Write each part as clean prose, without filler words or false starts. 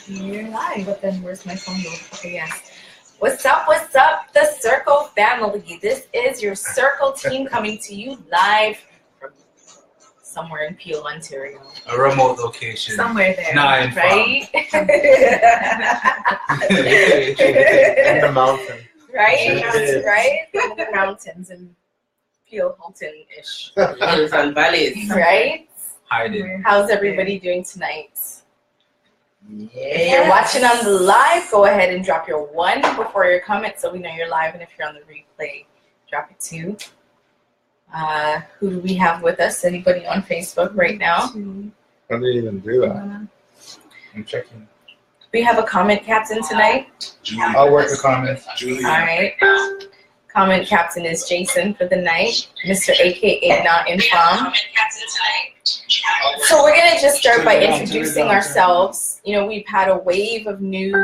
You're live, but then where's my phone go? Okay, yes. What's up, the Circle family? This is your Circle team coming to you live from somewhere in Peel, Ontario. A remote location. Somewhere there. Right? In the mountain. Right? Right? In the mountains in Peel, Halton-ish. Hills and valleys. Right? Hiding. How's everybody doing tonight? If you're watching on the live, go ahead and drop your 1 before your comment so we know you're live. And if you're on the replay, drop it 2. Who do we have with us? Anybody on Facebook right now? How do you even do that? I'm checking. We have a comment captain tonight. I'll work the comments. All right. Comment captain is Jason for the night. Mr. AKA Not Infam. So we're going to just start by introducing ourselves. You know, we've had a wave of new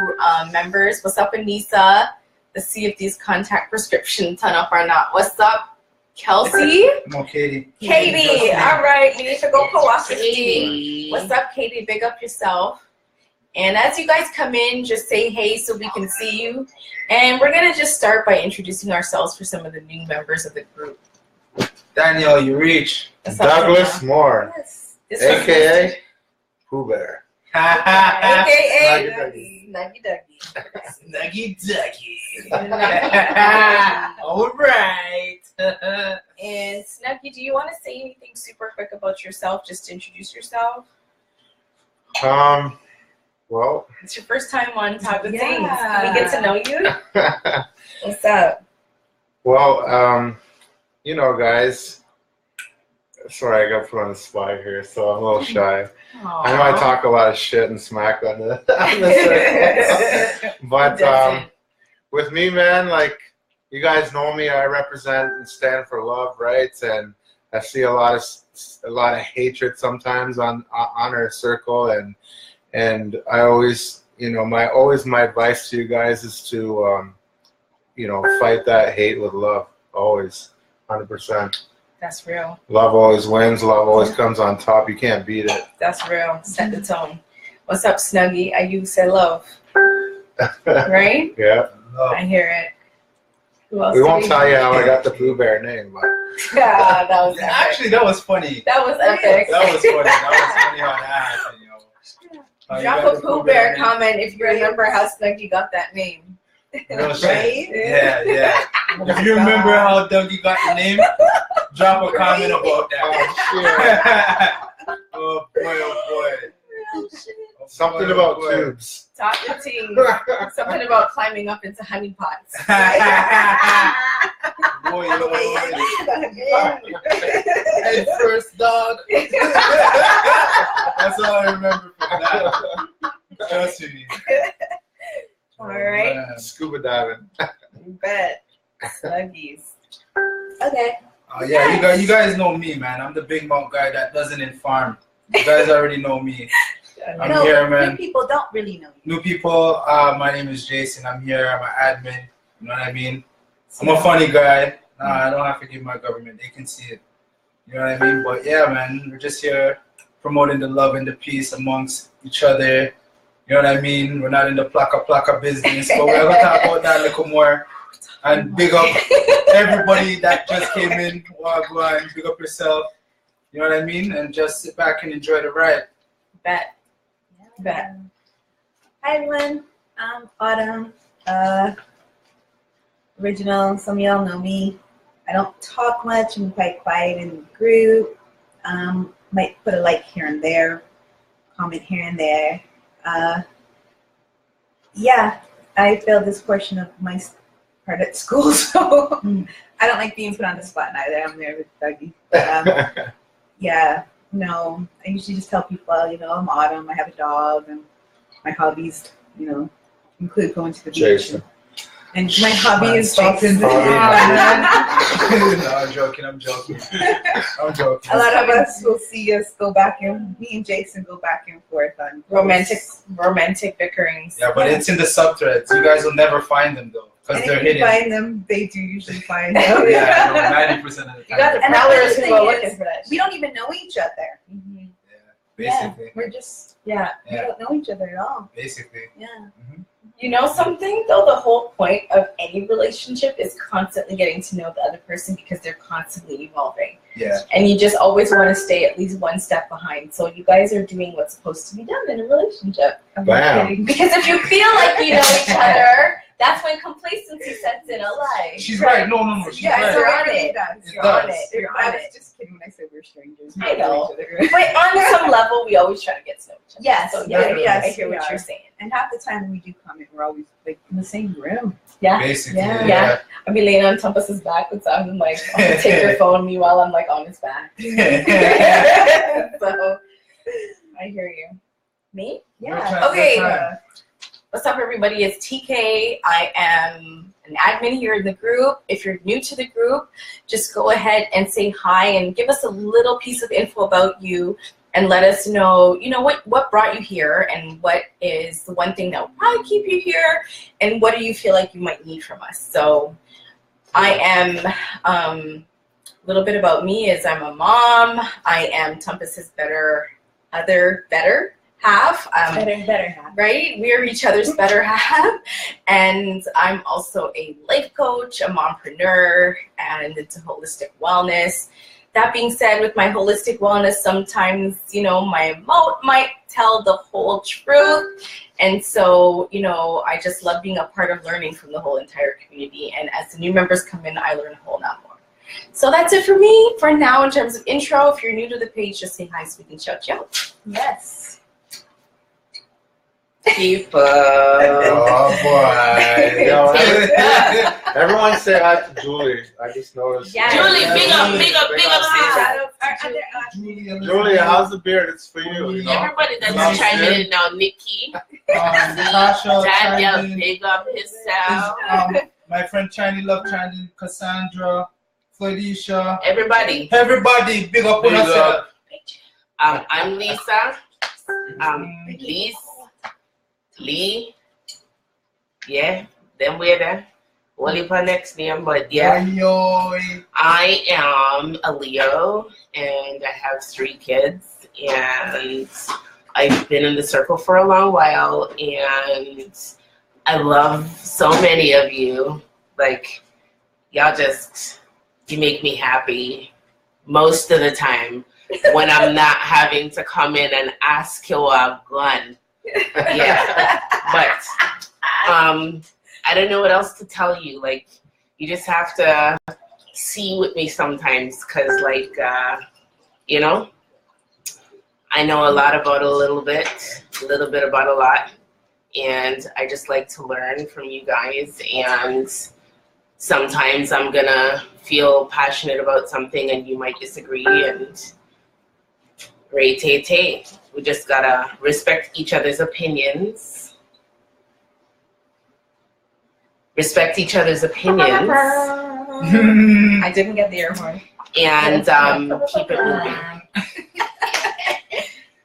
members. What's up, Anissa? Let's see if these contact prescriptions turn up or not. What's up, Kelsey? No, Katie. Katie. All right. We need to go co-op this tea. What's up, Katie? Big up yourself. And as you guys come in, just say hey so we can see you. And we're going to just start by introducing ourselves for some of the new members of the group. Daniel, you reach. Douglas Moore, Yes. a.k.a. Pooh Bear. AKA Snuggie Dougie. Snuggie Dougie. All right. And Snuggie, do you want to say anything super quick about yourself? Just to introduce yourself. Well, It's your first time on Top of Tingz. Yeah. Can we get to know you? What's up? well, you know, guys. Sorry, I got put on the spot here, so I'm a little shy. I know I talk a lot of shit and smack on the circle. But with me, man, like, you guys know me, I represent and stand for love, right? And I see a lot of hatred sometimes on our circle, and I always, you know, my advice to you guys is to, you know, fight that hate with love, always, 100%. That's real. Love always wins. Love always comes on top. You can't beat it. That's real. Set the tone. What's up, Snuggie? You say love. Right? Yeah. I hear it. Who else We do won't tell you how I got the Pooh Bear name, but Yeah, that was epic. Actually, that was funny. That was epic. That was funny. That was funny how that happened, yo. Drop a Pooh Bear comment if you remember how Snuggie got that name. Real shit. Right? Yeah. If you remember how Dougie got the name, drop a comment about that. Oh boy, oh boy. something about tubes. Talk to team. Something about climbing up into honey pots. Boy, Head first, dog. That's all I remember from that. Trust me. All right. Man. Scuba diving. You bet. Snuggies. Okay. Yeah, you guys know me, man. I'm the big mouth guy that doesn't farm. You guys already know me. I'm here, man. New people don't really know you. New people, my name is Jason. I'm here. I'm an admin. You know what I mean? I'm a funny guy. I don't have to give my government. They can see it. You know what I mean? But yeah, man, we're just here promoting the love and the peace amongst each other. You know what I mean? We're not in the plaka business, but we're going to talk about that a little more. And big up everybody that just came in. Wagwan, big up yourself. You know what I mean? And just sit back and enjoy the ride. Bet. Bet. Hi everyone, I'm Autumn. Original, some of y'all know me. I don't talk much, I'm quite quiet in the group. Might put a like here and there, comment here and there. Yeah, I failed this portion of my part at school, so I don't like being put on the spot neither. I'm there with Dougie. But, yeah, no, I usually just tell people, you know, I'm Autumn, I have a dog, and my hobbies, you know, include going to the beach. Jason. And my hobby is Jason. No, I'm joking. I'm joking. A lot of us will see us go back and me and Jason go back and forth on romantic bickerings. Yeah, but it's in the subthreads. You guys will never find them though, because they're hidden. If you find them, they do usually find them. Yeah, 90% of the time. You got the And followers the who are thing looking is, for that. we don't even know each other. Mm-hmm. Basically. We're just, we Yeah. don't know each other at all. Basically. Yeah. You know something though, the whole point of any relationship is constantly getting to know the other person because they're constantly evolving. Yeah. And you just always want to stay at least one step behind. So you guys are doing what's supposed to be done in a relationship. I'm not Bam. kidding. Because if you feel like you know each other, that's when complacency sets in a life. She's right. No. She's Yeah, right. so You're it on really it. does. It You're on does. it. You're I on was it. just kidding when I said we're strangers. I know. We know each other. But on some level, we always try to get to know each other. Yes, So yeah, I hear we what are. you're saying. And half the time when we do comment, we're always like in the same room. Yeah. Basically. Yeah. Yeah. I'll be laying on Tumpus's back with I'm like, I'm gonna take your phone. Meanwhile, I'm like on his back. Yeah. So I hear you. Me? Yeah. Okay. Time. What's up, everybody? It's TK. I am an admin here in the group. If you're new to the group, just go ahead and say hi and give us a little piece of info about you and let us know, what brought you here and what is the one thing that will probably keep you here and what do you feel like you might need from us. So I am, a little bit about me is I'm a mom. I am Tumpus's better half. Better half. Right? We are each other's better half. And I'm also a life coach, a mompreneur, and into holistic wellness. That being said, with my holistic wellness, sometimes, my emote might tell the whole truth. And so, I just love being a part of learning from the whole entire community. And as the new members come in, I learn a whole lot more. So that's it for me for now in terms of intro. If you're new to the page, just say hi so we can shout you out. Yes. People. Oh boy. Yo, everyone say hi to Julie. I just noticed. Yeah. Julie, big up, sis. Shout out. Julie, how's the beard? It's for you. Everybody that's Love chiming it. in now, Nikki, Natasha, Daniel, China, big up himself. my friend China Love China, Cassandra, Felicia. Everybody. Everybody, big up on Big yourself. I'm Lisa. Lee. Yeah, then we're there. We'll leave her next name, but yeah. Oi. I am a Leo, and I have 3 kids, and I've been in the circle for a long while, and I love so many of you. Like, y'all you make me happy most of the time when I'm not having to come in and ask you a gun. Yeah, but I don't know what else to tell you. Like, you just have to see with me sometimes, because I know a lot about a little bit about a lot, and I just like to learn from you guys. And sometimes I'm gonna feel passionate about something and you might disagree, and tay. We just gotta respect each other's opinions. Respect each other's opinions. I didn't get the air horn. And keep it moving.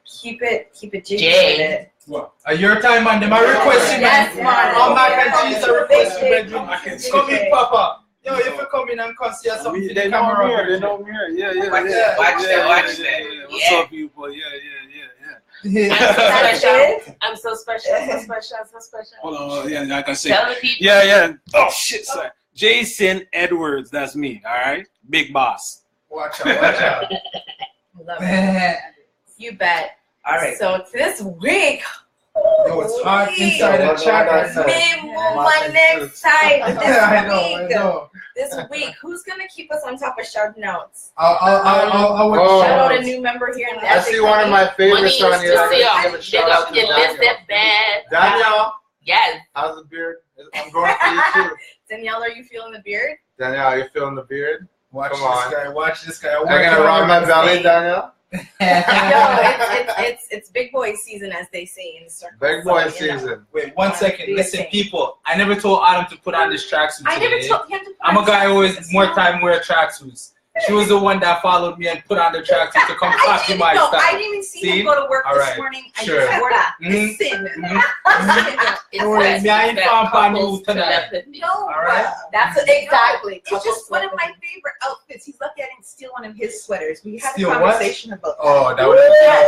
Keep it jiggy. Jay. What? Your time, man. Them are requesting, man. Yes, man. All mac and cheese are requesting, Big, bedroom. big. Come in, Papa. Yo, if you come in and come see us something for the They know camera. me here. They know me here. Yeah. Watch yeah. that, watch that. What's Yeah. up, you boy? Yeah. I'm so That's special. I'm so special. Hold on. Yeah, like I said. Tell the people. Yeah. Oh shit, sorry. Jason Edwards. That's me. All right. Big boss. Watch out. Love it. You bet. All right. So this week, Yo, it's hot inside the chat right now. me move my next time. I know. This week, who's gonna keep us on top of shout outs? I'll Shout out a new member here in the I see one of my favorites on here. Money I is give a to shout big out up to Daniel. Elizabeth. Daniel, Yes. how's the beard? I'm going for you too. Danielle, are you feeling the beard? Daniel, are you feeling the beard? Watch Come this on. guy. Watch this guy. I'm gonna rub my belly, Daniel. Yo, it's big boy season, as they say in the circle. Big boy So, you know. season. Wait 1 second. Do your Listen, thing. people. I never told Adam to put on this tracksuit I never today. told him to. I'm a guy who always more time wear tracksuits. She was the one that followed me and put on the tracksuit to come copy my style. I didn't even see him go to work this morning. Sure. I just wore that. Listen. No, Alright. That's exactly. It's just one of my favorite outfits. He's lucky I didn't steal one of his sweaters. We had a Steal what? conversation about that. Oh, that would have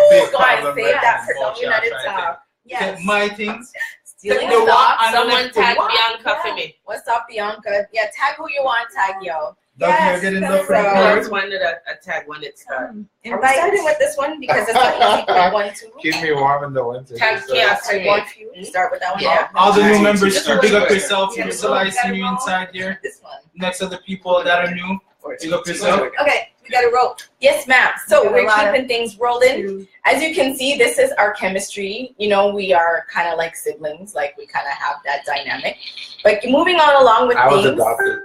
been a big Go on, problem. save right that there. for Bullshit, someone at its right there. top. Yes. My things. Stealing The stuff. one- Someone tag What? Bianca for me. What's up, Bianca? Yeah, tag who you want, tag yo. Dougie, you're getting the front so- I door. always wanted a tag when it's done. Are we starting with this one because it's an easy quick one too? Keep me warm in the winter. Tag so- chaos for Tag one me. for you. Start with that one. Yeah. All the new Alright. members, Just big up one. yourself. Yeah, You're still I see gotta you roll. inside here. This one. Next to the people that are new, big up yourself. Okay, we got to roll. Yes, ma'am. So We got a we're lot of- keeping things rolling. As you can see, this is our chemistry. You know, we are kind of like siblings. Like we kind of have that dynamic. But moving on along with I was things. adopted.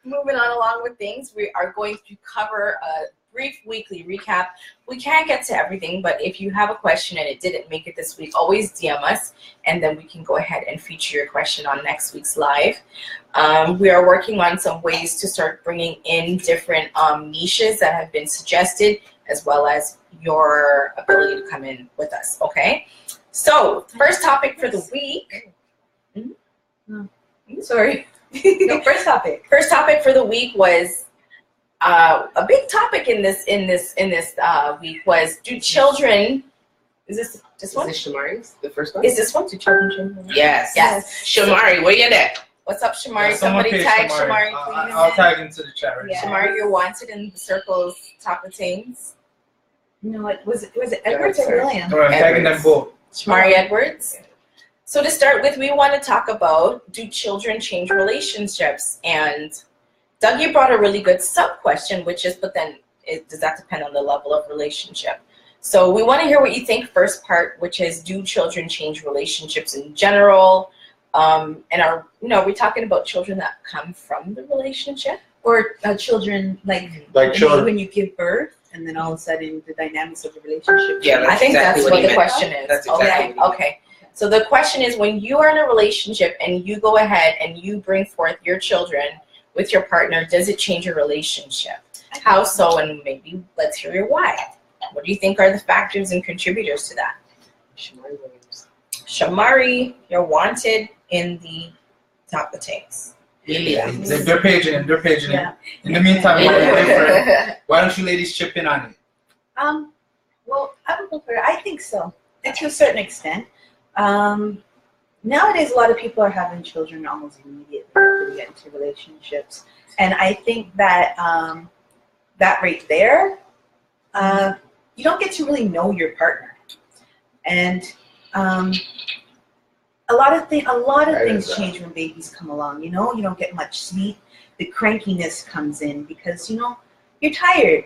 Moving on along with things, we are going to cover a brief weekly recap. We can't get to everything, but if you have a question and it didn't make it this week, always DM us, and then we can go ahead and feature your question on next week's live. We are working on some ways to start bringing in different niches that have been suggested, as well as your ability to come in with us, okay? So, first topic for the week. Sorry. No, first topic. First topic for the week was a big topic in this week was, do children? Is this one? Is this Shamari's? The first one? Is this one? Do children change? Yes. Yes. Shamari, where you at? What's up, Shamari? Yeah, someone Somebody pay tag Shamari. Shamari, please. I'll tag into the chat right Yeah. now. Shamari, you're wanted in the circles top of things. No, it was Edwards or William? Come on, I'm tagging them both. Shamari Edwards. So to start with, we want to talk about, do children change relationships? And Dougie brought a really good sub-question, which is, but then does that depend on the level of relationship? So we want to hear what you think. First part, which is, do children change relationships in general? And are we talking about children that come from the relationship? Or children, like children. when you give birth, and then all of a sudden the dynamics of the relationship. Yeah, I think exactly that's what what he the meant. question is. That's exactly Okay, what he meant. okay. So the question is, when you are in a relationship and you go ahead and you bring forth your children with your partner, does it change your relationship? How so? And maybe let's hear your why. What do you think are the factors and contributors to that? Shamari Williams. Shamari, you're wanted in the top of tanks. Yeah. They're paging him. They're paging him. Yeah. In the meantime, why don't you ladies chip in on it? Well, I would prefer. I think so, and to a certain extent. Nowadays, a lot of people are having children almost immediately after they get into relationships, and I think that that right there, you don't get to really know your partner, and a lot of things change when babies come along. You know, you don't get much sleep. The crankiness comes in because you're tired,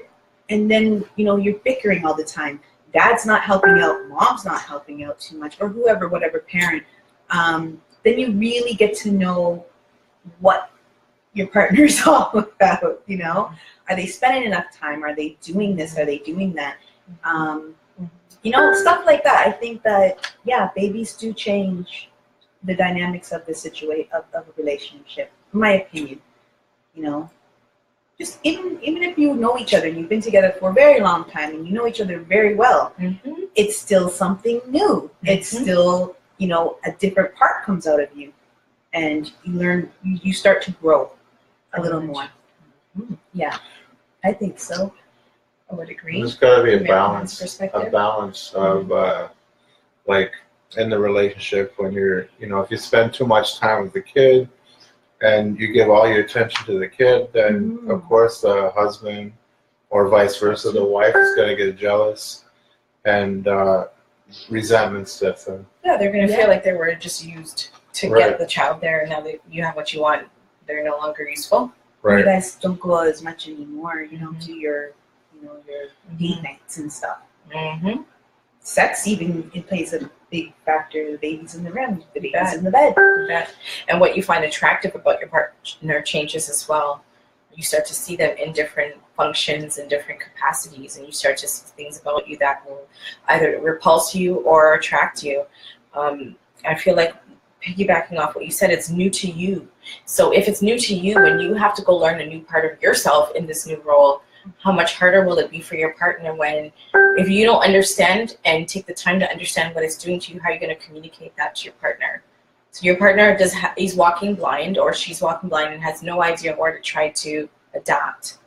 and then you're bickering all the time. Dad's not helping out, mom's not helping out too much, or whatever parent. Then you really get to know what your partner's all about. Are they spending enough time? Are they doing this? Are they doing that? Stuff like that. I think that babies do change the dynamics of the situation of a relationship. In my opinion, just even if you know each other and you've been together for a very long time and you know each other very well, it's still something new. It's still, a different part comes out of you, and you start to grow a little more. Yeah, I think so. I would agree. There's got to be a From balance everyone's of like in the relationship when you're, if you spend too much time with the kid and you give all your attention to the kid, then of course the husband, or vice versa, the wife is going to get jealous and resentment steps in. Yeah, they're going to feel like they were just used to Right. get the child there, and now that you have what you want, they're no longer useful. You Right. guys don't go out as much anymore, to your date nights and stuff. Mm-hmm. Sex even, it plays a big factor. The baby's in the room, the baby's in the bed. And what you find attractive about your partner changes as well. You start to see them in different functions and different capacities, and you start to see things about you that will either repulse you or attract you. I feel like piggybacking off what you said, it's new to you. So if it's new to you and you have to go learn a new part of yourself in this new role, how much harder will it be for your partner when, if you don't understand and take the time to understand what it's doing to you, how are you going to communicate that to your partner? So your partner he's walking blind, or she's walking blind and has no idea where to try to adapt.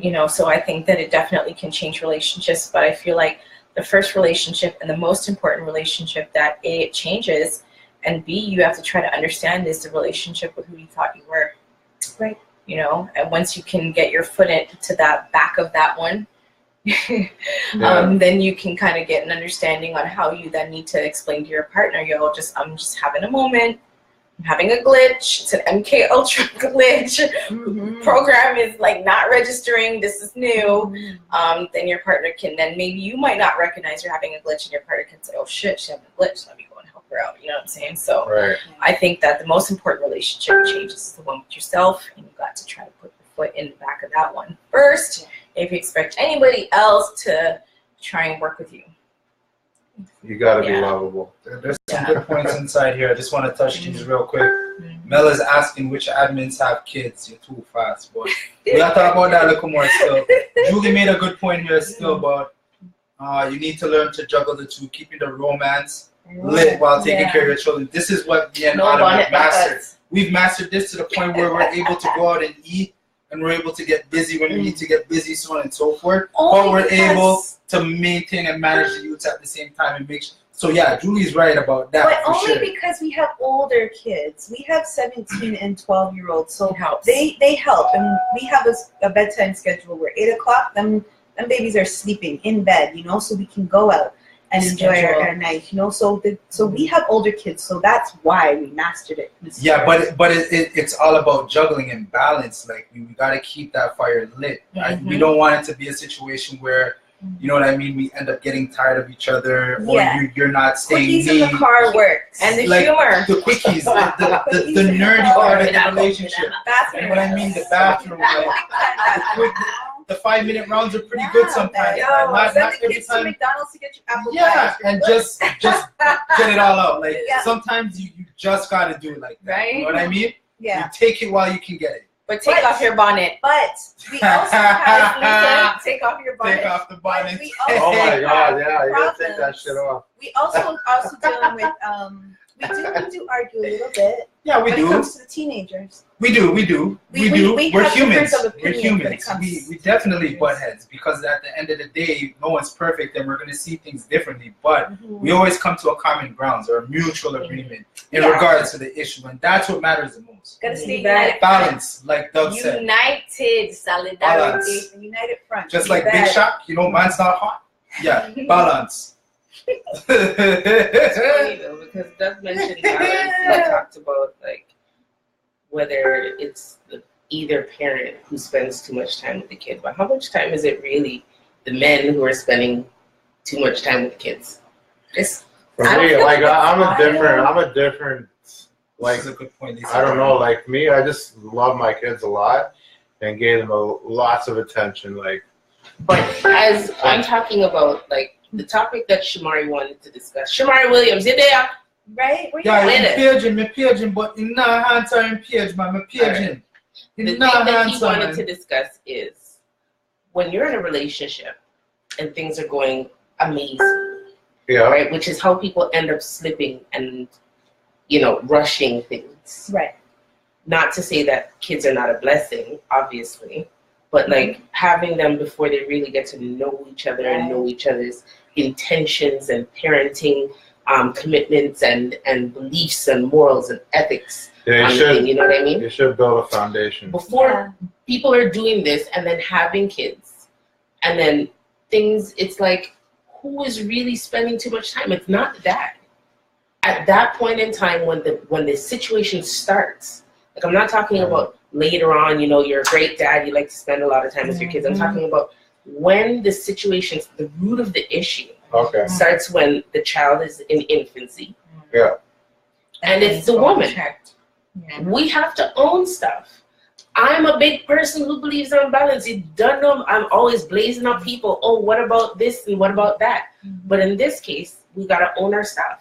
You know, so I think that it definitely can change relationships, but I feel like the first relationship and the most important relationship that A, it changes, and B, you have to try to understand is the relationship with who you thought you were. Right. You know, and once you can get your foot into that back of that one, then you can kind of get an understanding on how you then need to explain to your partner, I'm just having a moment. I'm having a glitch. It's an MK Ultra glitch. Program is like not registering. This is new. Then your partner can, then maybe you might not recognize you're having a glitch, and your partner can say, oh shit, she's having a glitch. Let me go and help her out. You know what I'm saying? So I think that the most important relationship changes is the one with yourself, and you got to try to put your foot in the back of that one first if you expect anybody else to try and work with you. You gotta be lovable. There's some good points inside here. I just want to touch these real quick. Mel is asking which admins have kids. You're too fast, boy. We gotta talk about that a little more still. Julie made a good point here still about you need to learn to juggle the two, keeping the romance lit while taking care of your children. This is what me and Autumn have mastered. We've mastered this to the point where we're able to go out and eat, and we're able to get busy when we need to get busy, so on and so forth. But we're able to maintain and manage the youths at the same time and make sure. So yeah, Julie's right about that. But only because we have older kids. We have 17 and 12-year-olds, so they help, and we have a bedtime schedule where 8 o'clock, them babies are sleeping in bed, you know, so we can go out and enjoy our night, you know. So we have older kids, so that's why we mastered it. Yeah, but it's all about juggling and balance. Like we got to keep that fire lit. We don't want it to be a situation where, you know what I mean, we end up getting tired of each other, or you're not staying quickies in the car works, and the like humor, the quickies, the nerdy part of the relationship. You know what I mean? The bathroom, like, the 5-minute rounds are pretty good sometimes. Not every time. McDonald's to get your apple pie. And just get it all out. Like sometimes you just gotta do it like that. Right? You know what I mean? Yeah. You take it while you can get it. But take off your bonnet. But we also have take off your bonnet. Take off the bonnet. Oh my God! Yeah, you gotta take that shit off. We also dealing with we do argue a little bit. Yeah, we do. When it comes to the teenagers. We do. We're humans. We're humans. We definitely butt heads, because at the end of the day, no one's perfect, and we're going to see things differently. But we always come to a common ground or a mutual agreement in regards to the issue, and that's what matters the most. Gotta stay united. Balance, like Doug said. United solidarity. Balance. United front. Just like Big Shot, you know, man's not hot. Yeah, balance. It's funny though, because Doug mentioned balance. He talked about like whether it's either parent who spends too much time with the kid, but how much time is it really the men who are spending too much time with the kids? For me, like I'm a different. Like, that's a good point. I don't know. Like me, I just love my kids a lot and gave them lots of attention. Like, but as I'm talking about, like the topic that Shamari wanted to discuss. Shamari Williams, you there? Right? Yeah, I'm paging, but in no hands are in page, man. I'm paging. The thing that he wanted to discuss is when you're in a relationship and things are going amazing, right? Which is how people end up slipping and, you know, rushing things. Right. Not to say that kids are not a blessing, obviously, but like having them before they really get to know each other and know each other's intentions and parenting commitments and beliefs and morals and ethics. Yeah, you know what I mean? You should build a foundation. Before people are doing this and then having kids and then things, it's like, who is really spending too much time? It's not the dad. At that point in time when the situation starts, like I'm not talking about later on, you know, you're a great dad, you like to spend a lot of time with your kids. I'm talking about when the situation, the root of the issue starts when the child is in infancy. Yeah. And it's the woman. We have to own stuff. I'm a big person who believes on balance. You don't know, I'm always blazing up people. Oh, what about this and what about that? But in this case, we got to own our stuff.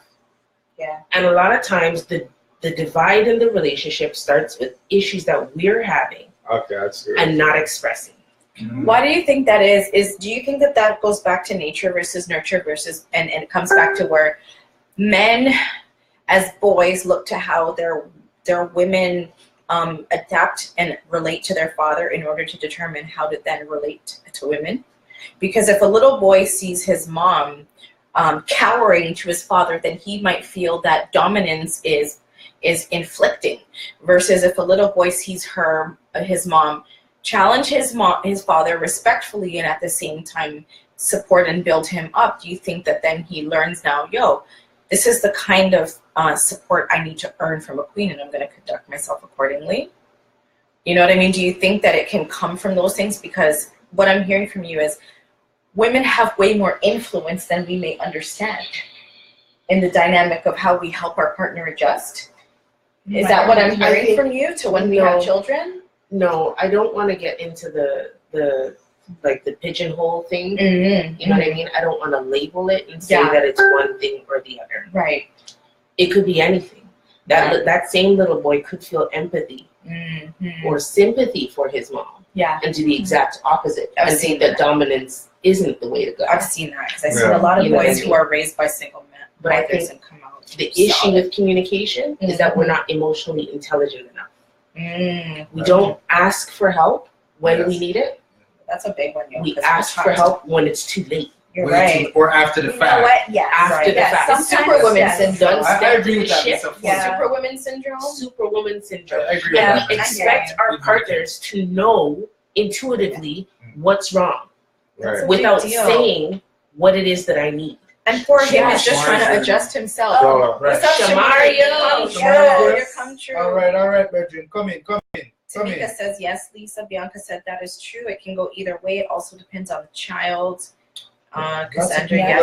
Yeah. And a lot of times the divide in the relationship starts with issues that we're having Okay, that's good. and not expressing. Why do you think that is? Do you think that that goes back to nature versus nurture versus, and it comes back to where men as boys look to how their women adapt and relate to their father in order to determine how to then relate to women? Because if a little boy sees his mom cowering to his father, then he might feel that dominance is inflicting, versus if a little boy sees his mom challenge his father respectfully and at the same time support and build him up, do you think that then he learns now, yo, this is the kind of support I need to earn from a queen, and I'm going to conduct myself accordingly? You know what I mean? Do you think that it can come from those things? Because what I'm hearing from you is women have way more influence than we may understand in the dynamic of how we help our partner adjust. Is that what I'm hearing from you to when we have children? No, I don't want to get into the pigeonhole thing. Mm-hmm. You know what I mean? I don't want to label it and say that it's one thing or the other. Right. It could be anything. That same little boy could feel empathy or sympathy for his mom. Yeah. And do the exact opposite. I've and seen think that dominance isn't the way to go. I've seen that because I've seen a lot of boys who are raised by single men. But I think and come out the issue with communication is that we're not emotionally intelligent enough. We don't ask for help when we need it. That's a big one. We ask for help when it's too late. You're right. Or after the You know fact. what? Yeah. After the fact. Sometimes, Superwoman syndrome. I agree with that. Superwoman syndrome. Superwoman syndrome. I agree And with we that. expect our partners to know intuitively what's wrong Right. without deal. saying what it is that I need. And poor him Yeah, is just trying to adjust himself. So, What's up, Shamario? Shamario? Yes. You come true. All right, Bedroom. Come in. Tamika says yes. Lisa Bianca said that is true. It can go either way. It also depends on the child. Cassandra, yes,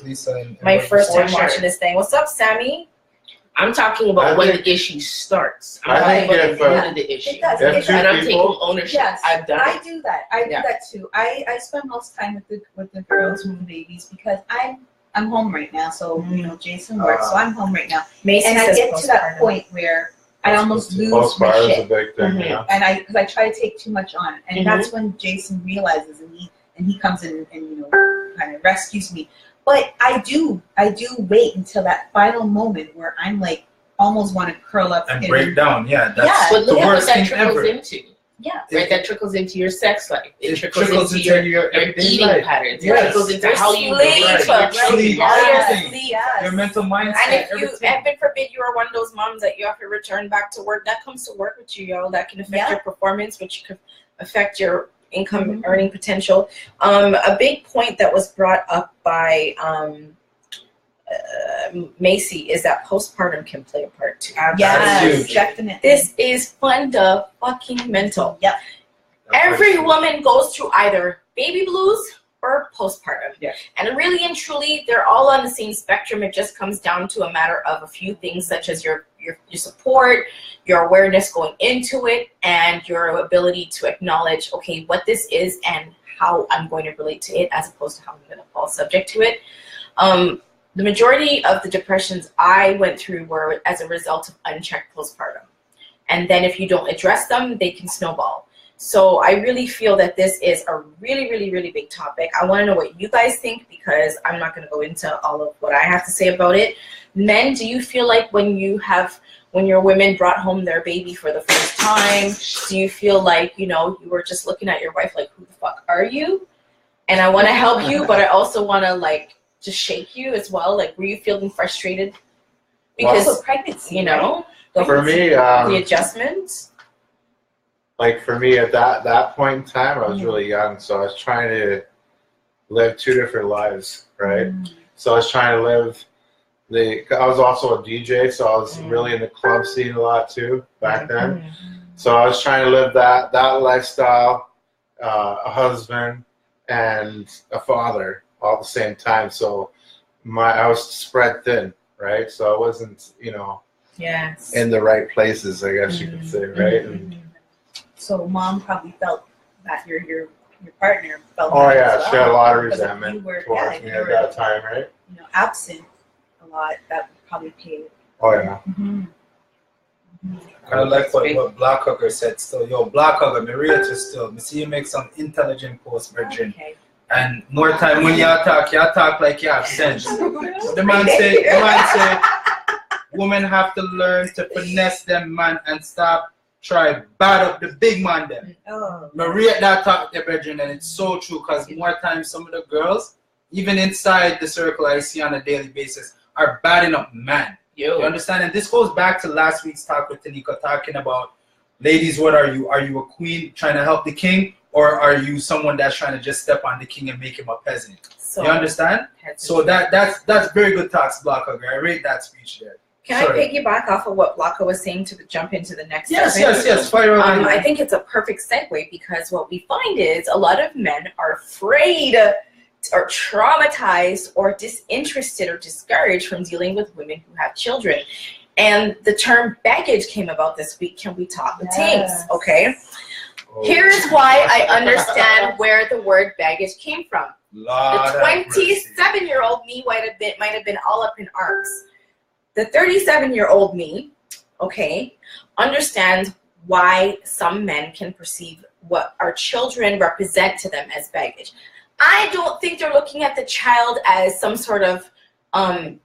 so true. My first time watching this thing. What's up, Sammy? I'm talking about when the issue starts. I'm talking about the root of the issue. It does. If two And I'm taking people, ownership. Yes, I've done I it. do that. I do that too. I spend most time with the girls with the babies because I'm home right now. So Jason works, so I'm home right now. Macy And I says get to that point where I almost lose my postpartum is a shit, big thing, yeah. and because I try to take too much on, and that's when Jason realizes, and he comes in and kind of rescues me. But I do wait until that final moment where I'm like almost want to curl up and break down. Yeah, that's But the look at what worst that thing trickles ever. into. Yeah. Right, that trickles into your sex life. It trickles into your your everyday eating life. patterns. Yes. It trickles into Your how you sleep, relate to your right? Sleep, children. everything. Your mental mindset. And if you, everything. heaven forbid, you are one of those moms that you have to return back to work, that comes to work with you, y'all. That can affect your performance, which could affect your income earning potential. A big point that was brought up by Macy is that postpartum can play a part too. Yes, definitely. This is fundamental. Yep. Every woman goes through either baby blues or postpartum. Yeah. And really and truly, they're all on the same spectrum. It just comes down to a matter of a few things, such as your support, your awareness going into it, and your ability to acknowledge, okay, what this is and how I'm going to relate to it, as opposed to how I'm going to fall subject to it. The majority of the depressions I went through were as a result of unchecked postpartum. And then if you don't address them, they can snowball. So I really feel that this is a really, really, really big topic. I want to know what you guys think, because I'm not going to go into all of what I have to say about it. Men, do you feel like when your women brought home their baby for the first time, do you feel like, you were just looking at your wife like, who the fuck are you? And I want to help you, but I also want to just shake you as well. Like, were you feeling frustrated? Because Also pregnancy, for me, the adjustments. like for me at that point in time, I was really young, so I was trying to live two different lives, right? So I was trying to live I was also a DJ, so I was really in the club scene a lot too back then. So I was trying to live that lifestyle, a husband and a father all at the same time. So I was spread thin, right? So I wasn't, Yes. in the right places, I guess you could say, right? And, So mom probably felt that your partner felt. oh that yeah, as she had a lot of because resentment you were, towards me you at were, that time, right? absent a lot, that would probably pay. Oh yeah. Kind of like what Black Hugger said still. Yo, Black Hugger, me rate you still. Me see you make some intelligent posts, Virgin. Okay. And more time when you talk like you have sense. The man say, women have to learn to finesse them man and stop try bad up the big man them. Oh. Me rate that talk there, Virgin, and it's so true because more times some of the girls, even inside the circle I see on a daily basis, are badding up man. Yo. You understand? And this goes back to last week's talk with Tanika, talking about, ladies, what are you? Are you a queen trying to help the king? Or are you someone that's trying to just step on the king and make him a peasant? So, you understand? So that's very good talks, Black Hugger. I rate that speech there. Can I piggyback off of what Blanca was saying to jump into the next Yes, segment? yes. Fire away. I think it's a perfect segue because what we find is a lot of men are afraid or traumatized or disinterested or discouraged from dealing with women who have children. And the term baggage came about this week. Can we talk the tingz? Okay. Here's why I understand where the word baggage came from. The 27-year-old me might have been all up in arms. The 37-year-old me, okay, understands why some men can perceive what our children represent to them as baggage. I don't think they're looking at the child as some sort of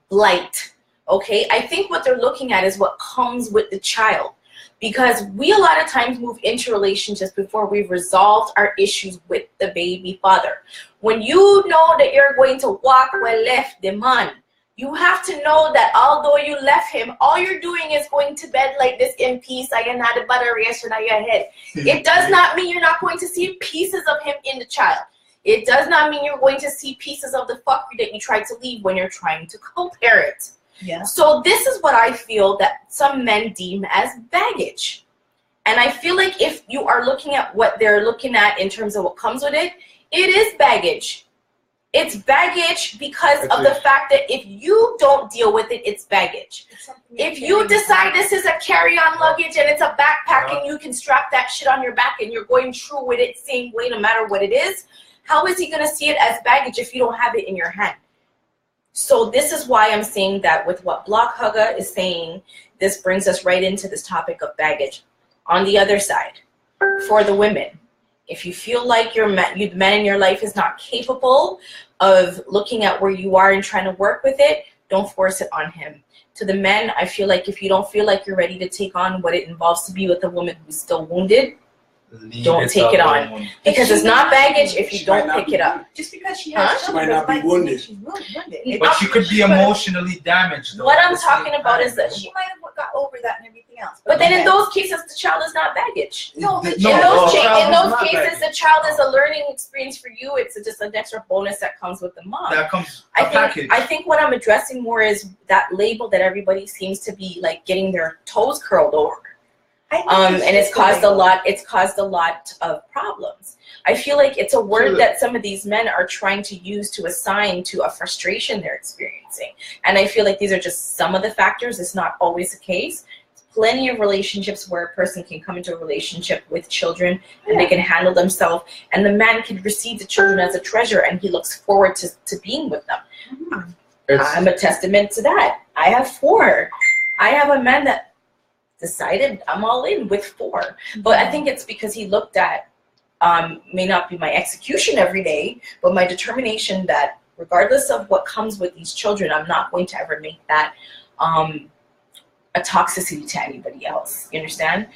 blight, okay? I think what they're looking at is what comes with the child. Because we a lot of times move into relationships before we've resolved our issues with the baby father. When you know that you're going to walk well left the man, you have to know that although you left him, all you're doing is going to bed like this in peace. I am not a butteration on your head. It does not mean you're not going to see pieces of him in the child. It does not mean you're going to see pieces of the fucker that you tried to leave when you're trying to co-parent. Yeah. So this is what I feel that some men deem as baggage. And I feel like if you are looking at what they're looking at in terms of what comes with it, it is baggage. It's baggage because of the fact that if you don't deal with it, it's baggage. If you decide this is a carry-on luggage and it's a backpack and you can strap that shit on your back and you're going through with it same way no matter what it is, how is he going to see it as baggage if you don't have it in your hand? So this is why I'm saying that with what Black Hugger is saying, this brings us right into this topic of baggage. On the other side, for the women, if you feel like the man in your life is not capable of looking at where you are and trying to work with it, don't force it on him. To the men, I feel like if you don't feel like you're ready to take on what it involves to be with a woman who's still wounded, don't take it on. Because it's not baggage if you don't pick it up. Just because she has She might not be wounded. She's wounded. But she could be emotionally damaged, though. What I'm talking about is that She might have got over that and everything else. But then in those cases, the child is not baggage. No, In those cases, the child is a learning experience for you. It's just an extra bonus that comes with the mom. That comes a package. I think what I'm addressing more is that label that everybody seems to be like getting their toes curled over. And it's caused a lot. It's caused a lot of problems. I feel like it's a word that some of these men are trying to use to assign to a frustration they're experiencing. And I feel like these are just some of the factors. It's not always the case. There's plenty of relationships where a person can come into a relationship with children and they can handle themselves. And the man can receive the children as a treasure and he looks forward to being with them. I'm a testament to that. I have 4. I have a man that decided I'm all in with 4. But I think it's because he looked at, may not be my execution every day, but my determination that regardless of what comes with these children, I'm not going to ever make that a toxicity to anybody else. You understand?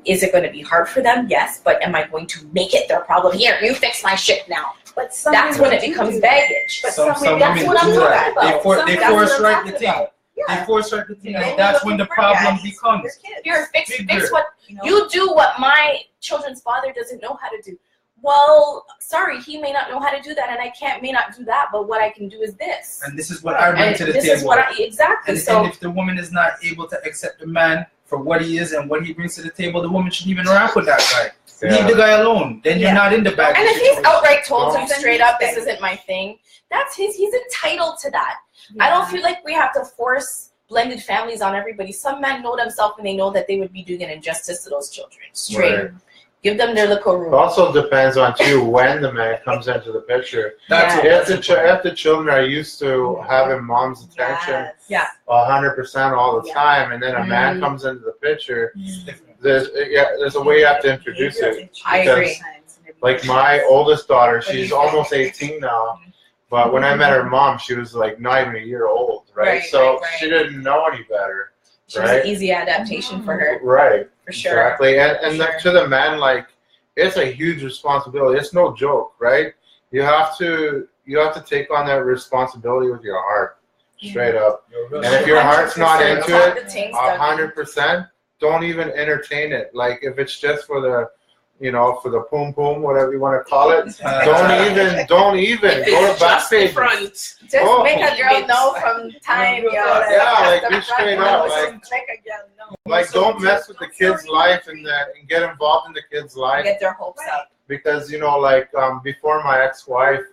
Is it going to be hard for them? Yes. But am I going to make it their problem? Here, you fix my shit now. But that's when it becomes baggage. But some that's women what I'm do that. talking about. They force right the thing. They force right the thing. And that's when the problem becomes. Here, fix what you do. What my children's father doesn't know how to do. Well, sorry, he may not know how to do that, and I may not do that. But what I can do is this. And this is what I bring to the table. This is what exactly. And if the woman is not able to accept the man for what he is and what he brings to the table, the woman shouldn't even rap with that guy. Leave the guy alone. Then you're not in the baggage. And if he's outright told him straight up, this isn't my thing, that's he's entitled to that. Yeah. I don't feel like we have to force blended families on everybody. Some men know themselves and they know that they would be doing an injustice to those children. Straight. Give them their little It room. also depends on too when the man comes into the picture. That's Yeah. If the children are used to having mom's attention Yes. 100% all the Yeah. time, and then a man Mhm. comes into the picture, It's different. there's a way you have to introduce it. I agree. Like my oldest daughter, she's almost 18 now, but when I met her mom, she was like not even a year old, right? Right, So right. she didn't know any better, She was right? an easy adaptation for her, Right. for sure. Exactly, and Sure. to the man, like it's a huge responsibility. It's no joke, right? You have to take on that responsibility with your heart, straight up. You're real And if your heart's not 100%. into Talk it, the tingz, Dougie. 100%, don't even entertain it. Like if it's just for the, for the poom poom, whatever you want to call it, don't even go to Just the Backpage. front. Just Oh. make a girl know from time, yo. Yeah, like, the be front straight row, up, just like- make a girl know. Like don't mess with the kid's life and get involved in the kid's life. Get their hopes up. Because before my ex-wife,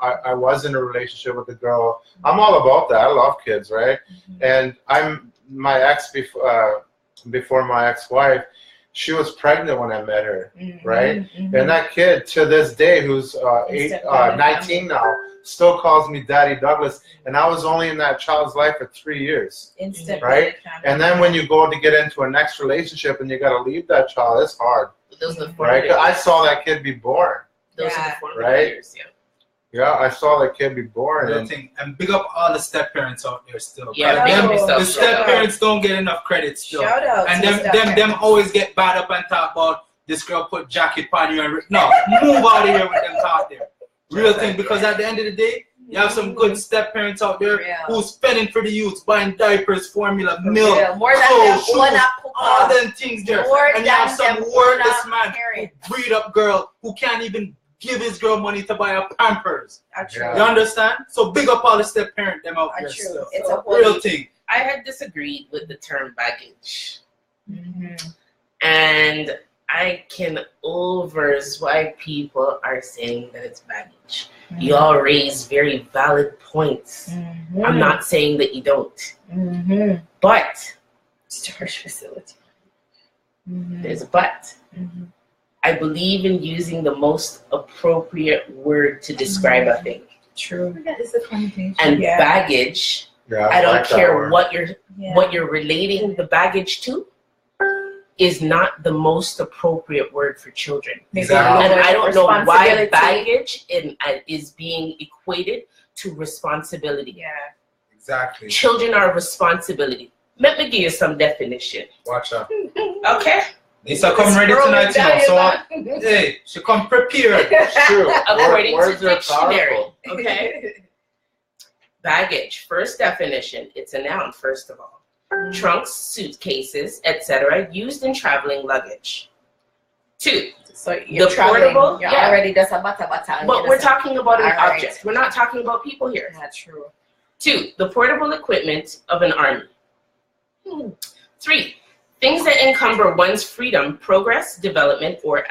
I was in a relationship with a girl. I'm all about that. I love kids, right? And my ex before my ex-wife, she was pregnant when I met her, right? And that kid to this day, who's 19 now, still calls me Daddy Douglas, and I was only in that child's life for 3 years. Instant Right? family. And then when you go to get into a next relationship and you got to leave that child, it's hard, Those are the right? formative 'Cause I years. saw that kid be born. Those are Yeah. the formative Right? years, yeah. Yeah, I saw that kid be born. Real And thing. And big up all the step parents out there still. Yeah, Shout big up out. yourself. The step parents don't get enough credit still. Shout out And to them step them parents. always get bad up and talk about this girl put jacket on you and no, move out of here with them talk there. Real thing, because at the end of the day, you have some good step parents out there Real. who's spending for the youth, buying diapers, formula, For milk, real. More than clothes, them one shoes, up, all them things there. More And you have than some them worthless one-up man parents. who breed up girl who can't even give his girl money to buy a Pampers. Yeah. You understand? So big up all the step parent them out there True. still. It's a whole Real thing. I had disagreed with the term baggage. Mm-hmm. And I can overse why people are saying that it's baggage. You all raise very valid points. Mm-hmm. I'm not saying that you don't. Mm-hmm. But Storage facility. there's a but. Mm-hmm. I believe in using the most appropriate word to describe a thing. True. It's a connotation. And Yeah. baggage, yeah, I don't like that care word. what you're Yeah. what you're relating the baggage to, is not the most appropriate word for children. Exactly. And I don't know why Responsibility. baggage is being equated to responsibility. Yeah. Exactly. Children are a responsibility. Let me give you some definition. Watch out. Okay? Lisa come ready tonight, you know. So hey, she come prepared. It's true. According Words to are dictionary. powerful. Okay? Baggage. First definition. It's a noun, first of all. Trunks, suitcases, etc. used in traveling luggage. 2. So you're The traveling. portable- You're yeah. already does a bata. But we're talking about an All right. object. We're not talking about people here. That's true. 2. The portable equipment of an army. 3. Things that encumber one's freedom, progress, development, or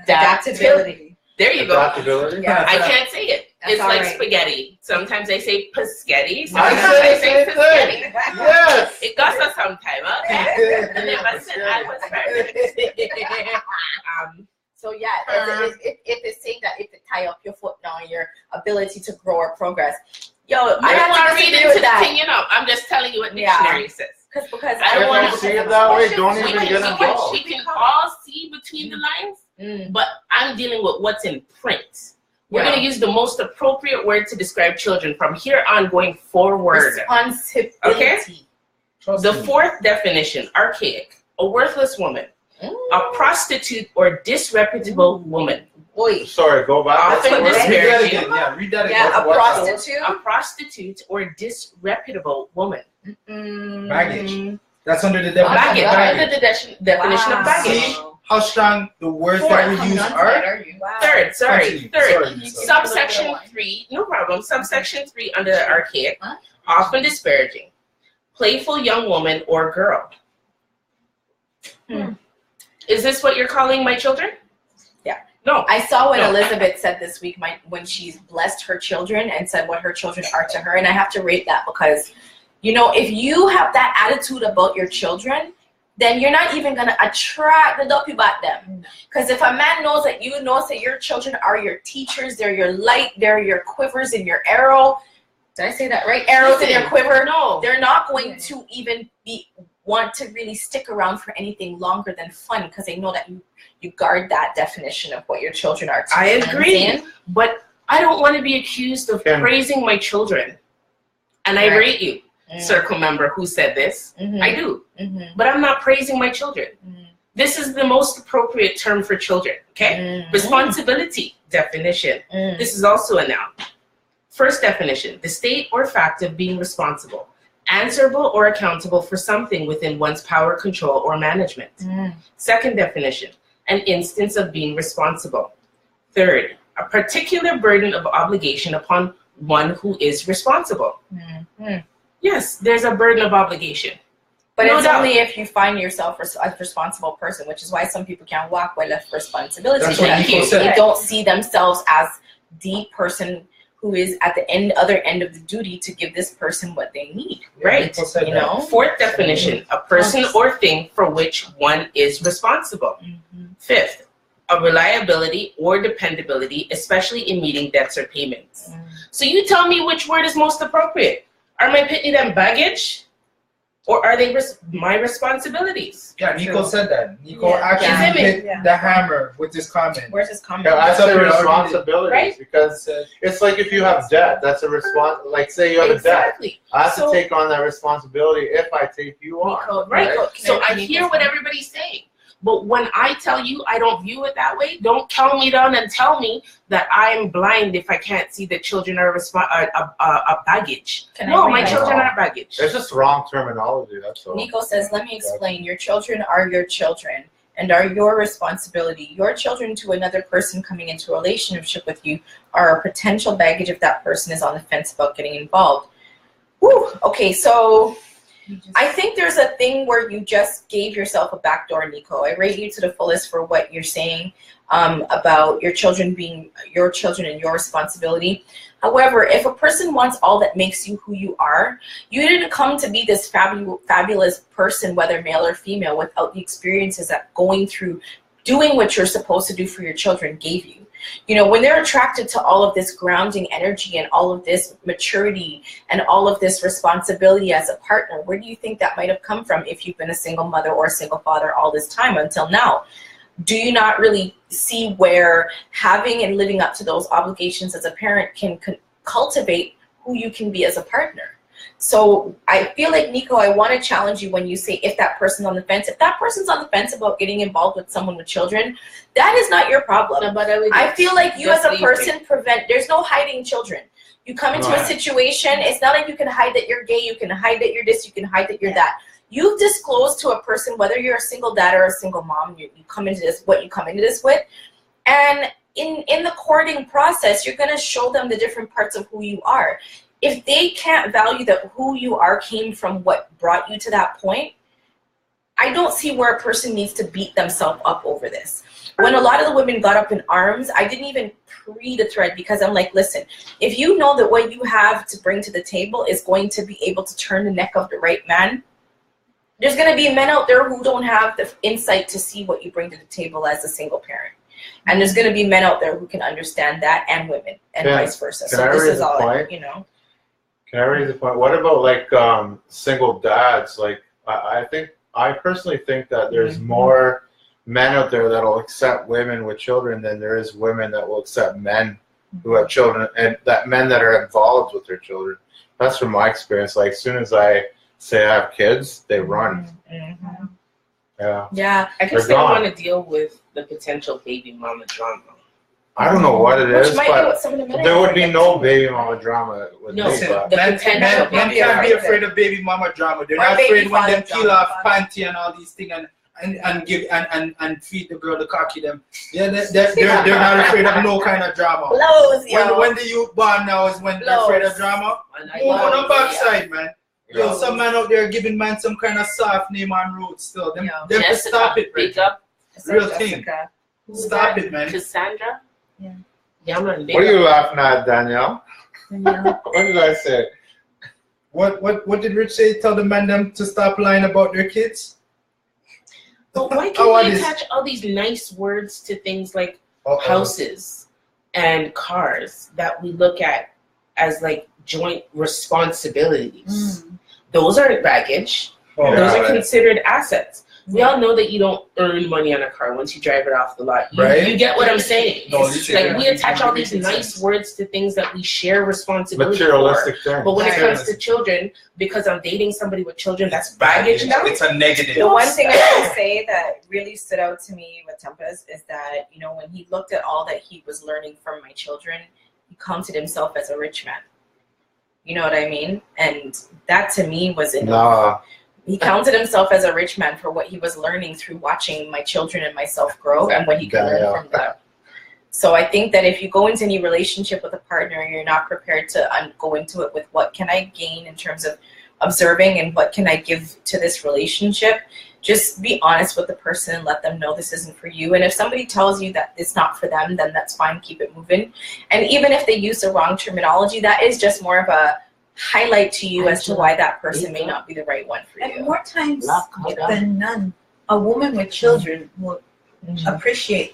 adaptability. There you go. Adaptability. Yeah. I can't say it. That's It's all like right. spaghetti. Sometimes I say paschetti. I Sometimes said I the say same thing. paschetti. Yes. It goes for some time, okay? And if I said I was perfect. So yeah, if it's saying that if it tie up your foot now, your ability to grow or progress, yo, I I don't have want to to read disagree into with the that. thing, I'm just telling you what Yeah. dictionary says. Because I don't If wanna you see it that way, don't We even can, get involved. we can all see between the lines, but I'm dealing with what's in print. We're Yeah. going to use the most appropriate word to describe children from here on going forward. responsibility. Okay. Trust The me. 4th definition, archaic, a worthless woman, a prostitute or disreputable woman, Boy. Sorry, go back. Often Read that disparaging. again. Yeah, read that Yeah, again. a What's that? prostitute. a prostitute or disreputable woman. Baggage. That's under the Baggage, definition. under the definition of baggage. See how strong the words Four. that we use are? Wow. Third, Continue. third. Sorry, Lisa. Subsection 3, no problem. Subsection 3 under the archaic, often disparaging. Playful young woman or girl. Is this what you're calling my children? Yeah. No. I saw what No. Elizabeth said this week when she's blessed her children and said what her children are to her. And I have to rate that because, if you have that attitude about your children, then you're not even going to attract the dopey about them. Because if a man knows that you know that your children are your teachers, they're your light, they're your quivers in your arrow. Did I say that right? Arrows in your quiver. No. They're not going to even want to really stick around for anything longer than fun, because they know that you guard that definition of what your children are. I agree. But I don't want to be accused of praising my children. And I rate you. Circle member who said this. I do. But I'm not praising my children. This is the most appropriate term for children. Okay? Responsibility definition. This is also a noun. First definition, the state or fact of being responsible, answerable or accountable for something within one's power, control, or management. Second definition, an instance of being responsible. Third, a particular burden of obligation upon one who is responsible. Yes, there's a burden of obligation. But it's only if you find yourself a responsible person, which is why some people can't walk by left responsibility. They don't see themselves as the person who is at the other end of the duty to give this person what they need. Right. You know? Fourth definition, a person or thing for which one is responsible. Fifth, a reliability or dependability, especially in meeting debts or payments. So you tell me which word is most appropriate. Are my pitney them baggage? Or are they my responsibilities? Yeah, Nico said that. Nico actually hit the hammer with this comment. Where's his comment? Yeah, that's the responsibilities, right? Because it's like if you have debt, that's a like say you have a debt. I have to take on that responsibility if I take you on. Right. So I hear what everybody's saying. But when I tell you I don't view it that way, don't count me down and tell me that I'm blind if I can't see that children are a baggage. No, my children aren't baggage. It's just wrong terminology, that's all. Nico says, let me explain. Your children are your children and are your responsibility. Your children to another person coming into a relationship with you are a potential baggage if that person is on the fence about getting involved. Whew. Okay, so I think there's a thing where you just gave yourself a backdoor, Nico. I rate you to the fullest for what you're saying about your children being your children and your responsibility. However, if a person wants all that makes you who you are, you didn't come to be this fabulous person, whether male or female, without the experiences that going through doing what you're supposed to do for your children gave you. You know, when they're attracted to all of this grounding energy and all of this maturity and all of this responsibility as a partner, where do you think that might have come from if you've been a single mother or a single father all this time until now? Do you not really see where having and living up to those obligations as a parent can cultivate who you can be as a partner? So I feel like, Nico, I want to challenge you when you say if that person's on the fence. If that person's on the fence about getting involved with someone with children, that is not your problem. No, but I feel like you as a person there's no hiding children. You come into a situation, it's not like you can hide that you're gay, you can hide that you're this, you can hide that you're that. You've disclosed to a person, whether you're a single dad or a single mom, you come into this, what you come into this with. And in the courting process, you're going to show them the different parts of who you are. If they can't value that who you are came from what brought you to that point, I don't see where a person needs to beat themselves up over this. When a lot of the women got up in arms, I didn't even read the thread because I'm like, listen, if you know that what you have to bring to the table is going to be able to turn the neck of the right man, there's going to be men out there who don't have the insight to see what you bring to the table as a single parent. And there's going to be men out there who can understand that, and women, and vice versa. So this is all, you know. Can I raise a point? What about like single dads? Like I personally think that there's more men out there that'll accept women with children than there is women that will accept men who have children, and that men that are involved with their children. That's from my experience. Like as soon as I say I have kids, they run. Yeah. I guess they don't want to deal with the potential baby mama drama. I don't know what it is, but there would be no baby mama drama with me. Men can't be afraid of baby mama drama. They're not afraid when them peel off panty and all these things and give and feed the girl the cocky them. Yeah, they're not afraid of no kind of drama. When the youth born now is when they're afraid of drama. On the backside, man. Yo, some man out there giving man some kind of soft name on road still. Them stop it, right? Real thing. Stop it, man. Cassandra? Yeah, man. What are you laughing at, Danielle? What did I say? What did Rich say? Tell the man them to stop lying about their kids? But why Oh, what can't we is- attach all these nice words to things like Uh-oh. houses and cars that we look at as like joint responsibilities? Those aren't baggage. Oh, Those yeah. are considered assets. We all know that you don't earn money on a car once you drive it off the lot. Right. You get what I'm saying? No, It's you like say we that. attach all these Makes nice sense. words to things that we share responsibility for. Materialistic thing. But when it Right. comes to children, because I'm dating somebody with children, that's baggage now. It's a negative. The one thing I can say that really stood out to me with Tempest is that, you know, when he looked at all that he was learning from my children, he counted himself as a rich man. You know what I mean? And that to me was enough. Nah. He counted himself as a rich man for what he was learning through watching my children and myself grow and what he could learn from them. So I think that if you go into any relationship with a partner and you're not prepared to go into it with what can I gain in terms of observing and what can I give to this relationship, just be honest with the person and let them know this isn't for you. And if somebody tells you that it's not for them, then that's fine, keep it moving. And even if they use the wrong terminology, that is just more of a highlight to you as to why that person may not be the right one for And you. more times than none, a woman with children will appreciate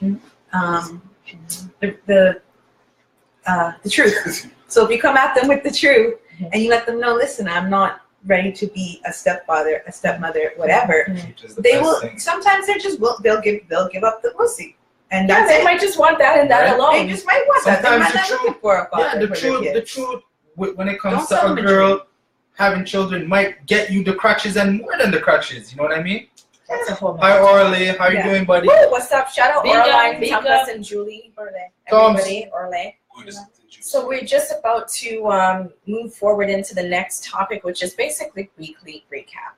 the truth. So if you come at them with the truth and you let them know, listen, I'm not ready to be a stepfather, a stepmother, whatever. Which is the They best will. thing. Sometimes they'll give up the pussy, and Yeah, that's they it. might just want that and that Right. alone. They just might want that. They Sometimes might the not truth- looking for a father. Yeah, the for their truth, kids. when it Don't comes tell to them a the girl having children might get you the crutches and more than the crutches. You know what I mean? That's a whole Hi, Orly. How you Yeah. doing, buddy? Woo, what's up? Shout out Big up, Orline, big Tempest, up. and Julie. Toms. Everybody, Orle. So we're just about to move forward into the next topic, which is basically weekly recap.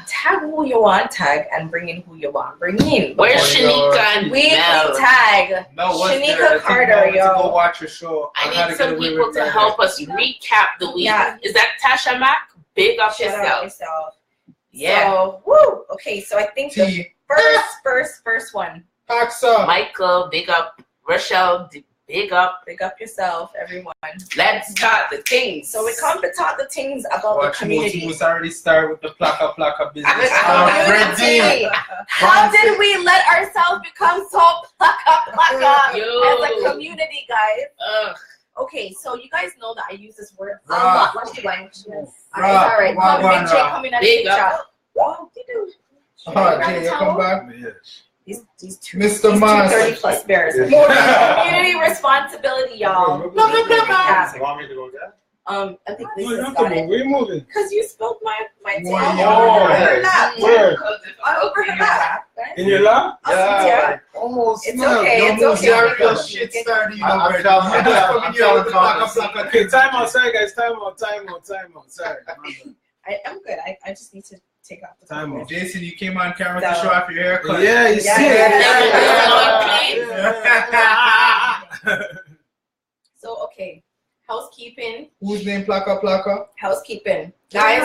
Tag who you want, tag, and bring in who you want, bring in. Where's Oh, Shanika and Weekly Mel? tag. No, what's Shanika there? I think Carter, I want to yo. go watch your show. I How need to Get some Away people with to Murder. help us recap the week. Yeah. Is that Tasha Mack? Big up Shout out yourself. yourself. Yeah. So, woo. Okay, so I think the T. first one. Taxa. Michael, big up. Rochelle, big up. Big up yourself, everyone. Let's start the things. So we come to talk the things about the Watch community. Moose already start with the plaka business. Community. How did we let ourselves become so plaka Yo. as a community, guys? Ugh. Okay, so you guys know that I use this word a Rob. lot. What's the language? Rob. All right. Rob, Come, Big Rob. J coming at Big the up. chat. Wow, they do. Oh, Jay, you come back. These two, Mr. these Mars. 30 plus bears. Yeah. Community responsibility, y'all. You Recap. want me to go get? I think No, you Lisa's have got to it. move. We're moving. Because you spilled my tea. Whoa, Over her yeah. lap. Where? Over her lap. In your lap? Yeah. Almost. It's smell. okay, Yo, it's Moose, okay. you already got shit started. You I'm already. telling- You just coming I'm here with the telling plaka Thomas. Okay, time out. Sorry, guys. Time out. Sorry. I'm good. I just need to take off the Time phone. off. Jason, you came on camera to So- show off your haircut. Yeah, you Yeah, see yeah. it. So, okay. Housekeeping. Whose name plaka? Housekeeping. Guys,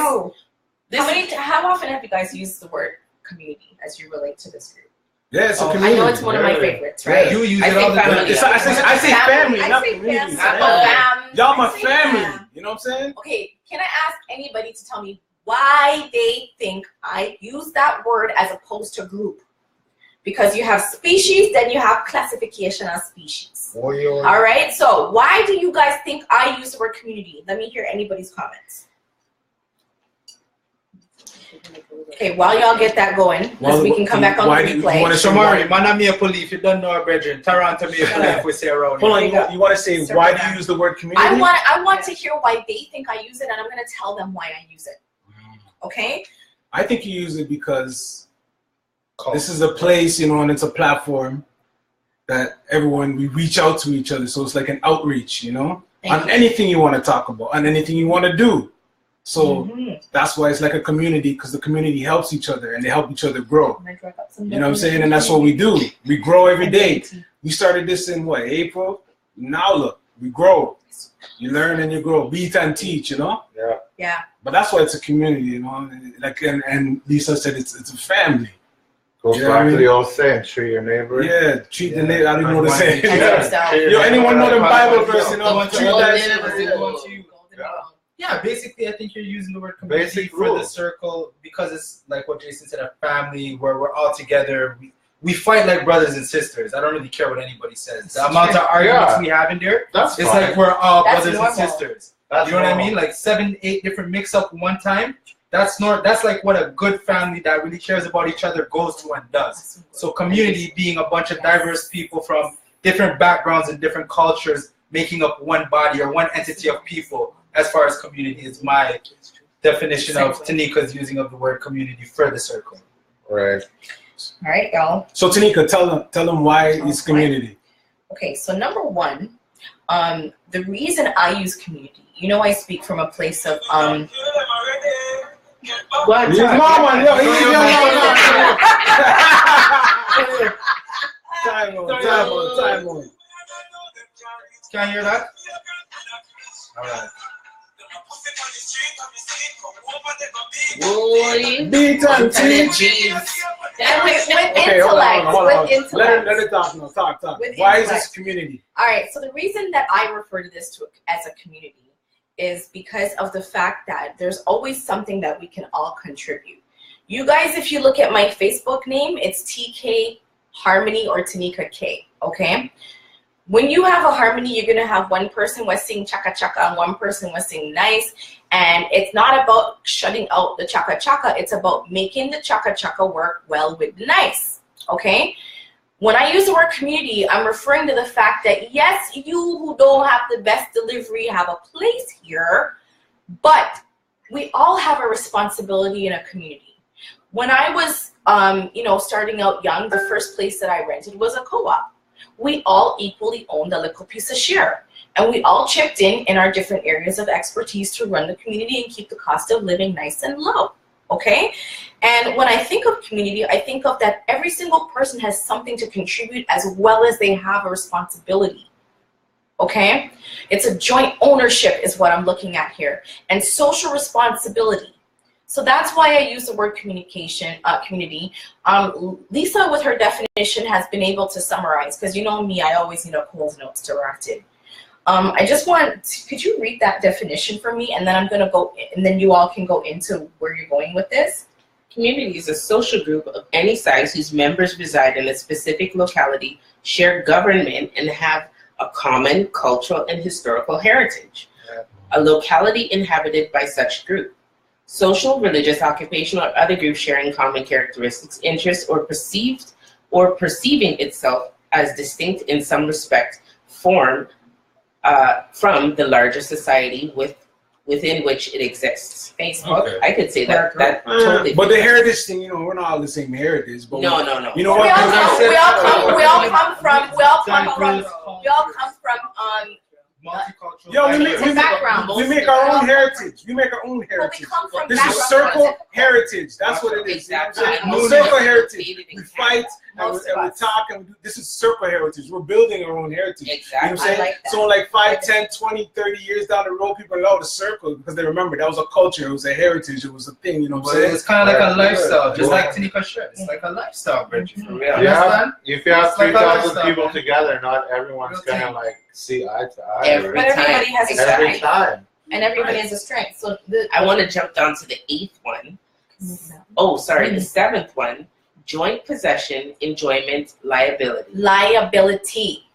This how often have you guys used the word community as you relate to this group? Yeah, it's a I community. know it's one of my Yeah. favorites, Yeah, right? you use I it say all the time. family. I say family, not I say community. family. Yeah. Y'all my I say family. fam. You know what I'm saying? Okay, can I ask anybody to tell me why they think I use that word as opposed to group? Because you have species, then you have classification of species. All right, so why do you guys think I use the word community? Let me hear anybody's comments. Okay, while y'all get that going, because we can come back on Why the do you replay. wanna say Shamari, man, I'm Maple Leaf. You don't know our brethren. Toronto Maple Leaf, we say around Hold here. on, you want to say Circle why do back. you use the word community? I want to hear why they think I use it, and I'm going to tell them why I use it. Okay? I think you use it because this is a place, and it's a platform that we reach out to each other. So it's like an outreach, on anything you want to talk about, on anything you want to do. So that's why it's like a community, because the community helps each other and they help each other grow. You know what I'm saying? And that's what we do. We grow every day. We started this in April? Now look, we grow. You learn and you grow. Beat and teach, Yeah. But that's why it's a community, Like and Lisa said it's a family. Goes Yeah, back I mean- to the old saying, treat your neighbor. Yeah, treat the neighbor. I don't know what to say. And yourself. Yo, anyone know the Bible verse? Don't Treat you that. that- Golden rule. Yeah, basically, I think you're using the word community Basic for the rules. circle because it's like what Jason said, a family where we're all together. We fight like brothers and sisters. I don't really care what anybody says. The amount of arguments we have in there, That's it's fine. like we're all That's brothers normal. and sisters. That's You know what I normal. mean? Like 7, 8 different mix-up one time. That's like what a good family that really cares about each other goes to and does. So community being a bunch of diverse people from different backgrounds and different cultures making up one body or one entity of people. As far as community is my definition of Tanika's using of the word community for the circle. Right. All right, y'all. So Tanika, tell them why it's community. Okay, so number one, the reason I use community, I speak from a place of What? He's mama, yo. Time on. Can you hear that? All right. Boy. Beat and Lieutenant teach. Jeeves. and with Okay, intellect, hold on. with intellect. Let it talk now. Talk. With Why is intellect. this community? All right, so the reason that I refer to this as a community is because of the fact that there's always something that we can all contribute. You guys, if you look at my Facebook name, it's TK Harmony or Tanika K, okay? When you have a harmony, you're gonna have one person was sing chaka chaka and one person was sing nice. And it's not about shutting out the chaka chaka, it's about making the chaka chaka work well with the nice, okay? When I use the word community, I'm referring to the fact that yes, you who don't have the best delivery have a place here, but we all have a responsibility in a community. When I was, starting out young, the first place that I rented was a co-op. We all equally owned a little piece of share, and we all chipped in our different areas of expertise to run the community and keep the cost of living nice and low. Okay? And when I think of community, I think of that every single person has something to contribute as well as they have a responsibility. Okay? It's a joint ownership is what I'm looking at here, and social responsibility. So that's why I use the word communication, community. Lisa, with her definition, has been able to summarize, because you know me, I always need a Cole's notes to write it. I just could you read that definition for me? And then I'm going to go, and then you all can go into where you're going with this. Community is a social group of any size whose members reside in a specific locality, share government, and have a common cultural and historical heritage. A locality inhabited by such group. Social, religious, occupational, or other groups sharing common characteristics, interests, or perceiving itself as distinct in some respect from the larger society within which it exists. Facebook. Okay. I could say that totally. But the heritage thing, we're not all the same heritage. But No. You know We what? all come from Multicultural. Yo, we make our own heritage. We make our own But we heritage. come from This is backgrounds circle that- heritage. That's what it is. You know what I'm Exactly. saying? Most Circle of us heritage. created in We fight and Most we of us. talk and this is circle heritage. We're building our own heritage. You know Exactly. what I'm saying? I like that. So like 5, 10, 20, 30 years down the road, people know the circle because they remember that was a culture, it was a heritage, it was a thing, you know what But I'm saying? it's kind of like a lifestyle, just Yeah. like Tanika said. It's like a lifestyle, Bridget. For real. If You you have, understand? if you have It's like 3,000 other people stuff, man. together, not everyone's Real gonna team. like see eye to eye. Every But everybody has a Every strength, time. and everybody has a strength. So I want to jump down to the 8th one. Oh, sorry, the 7th one. Joint possession, enjoyment, liability. liability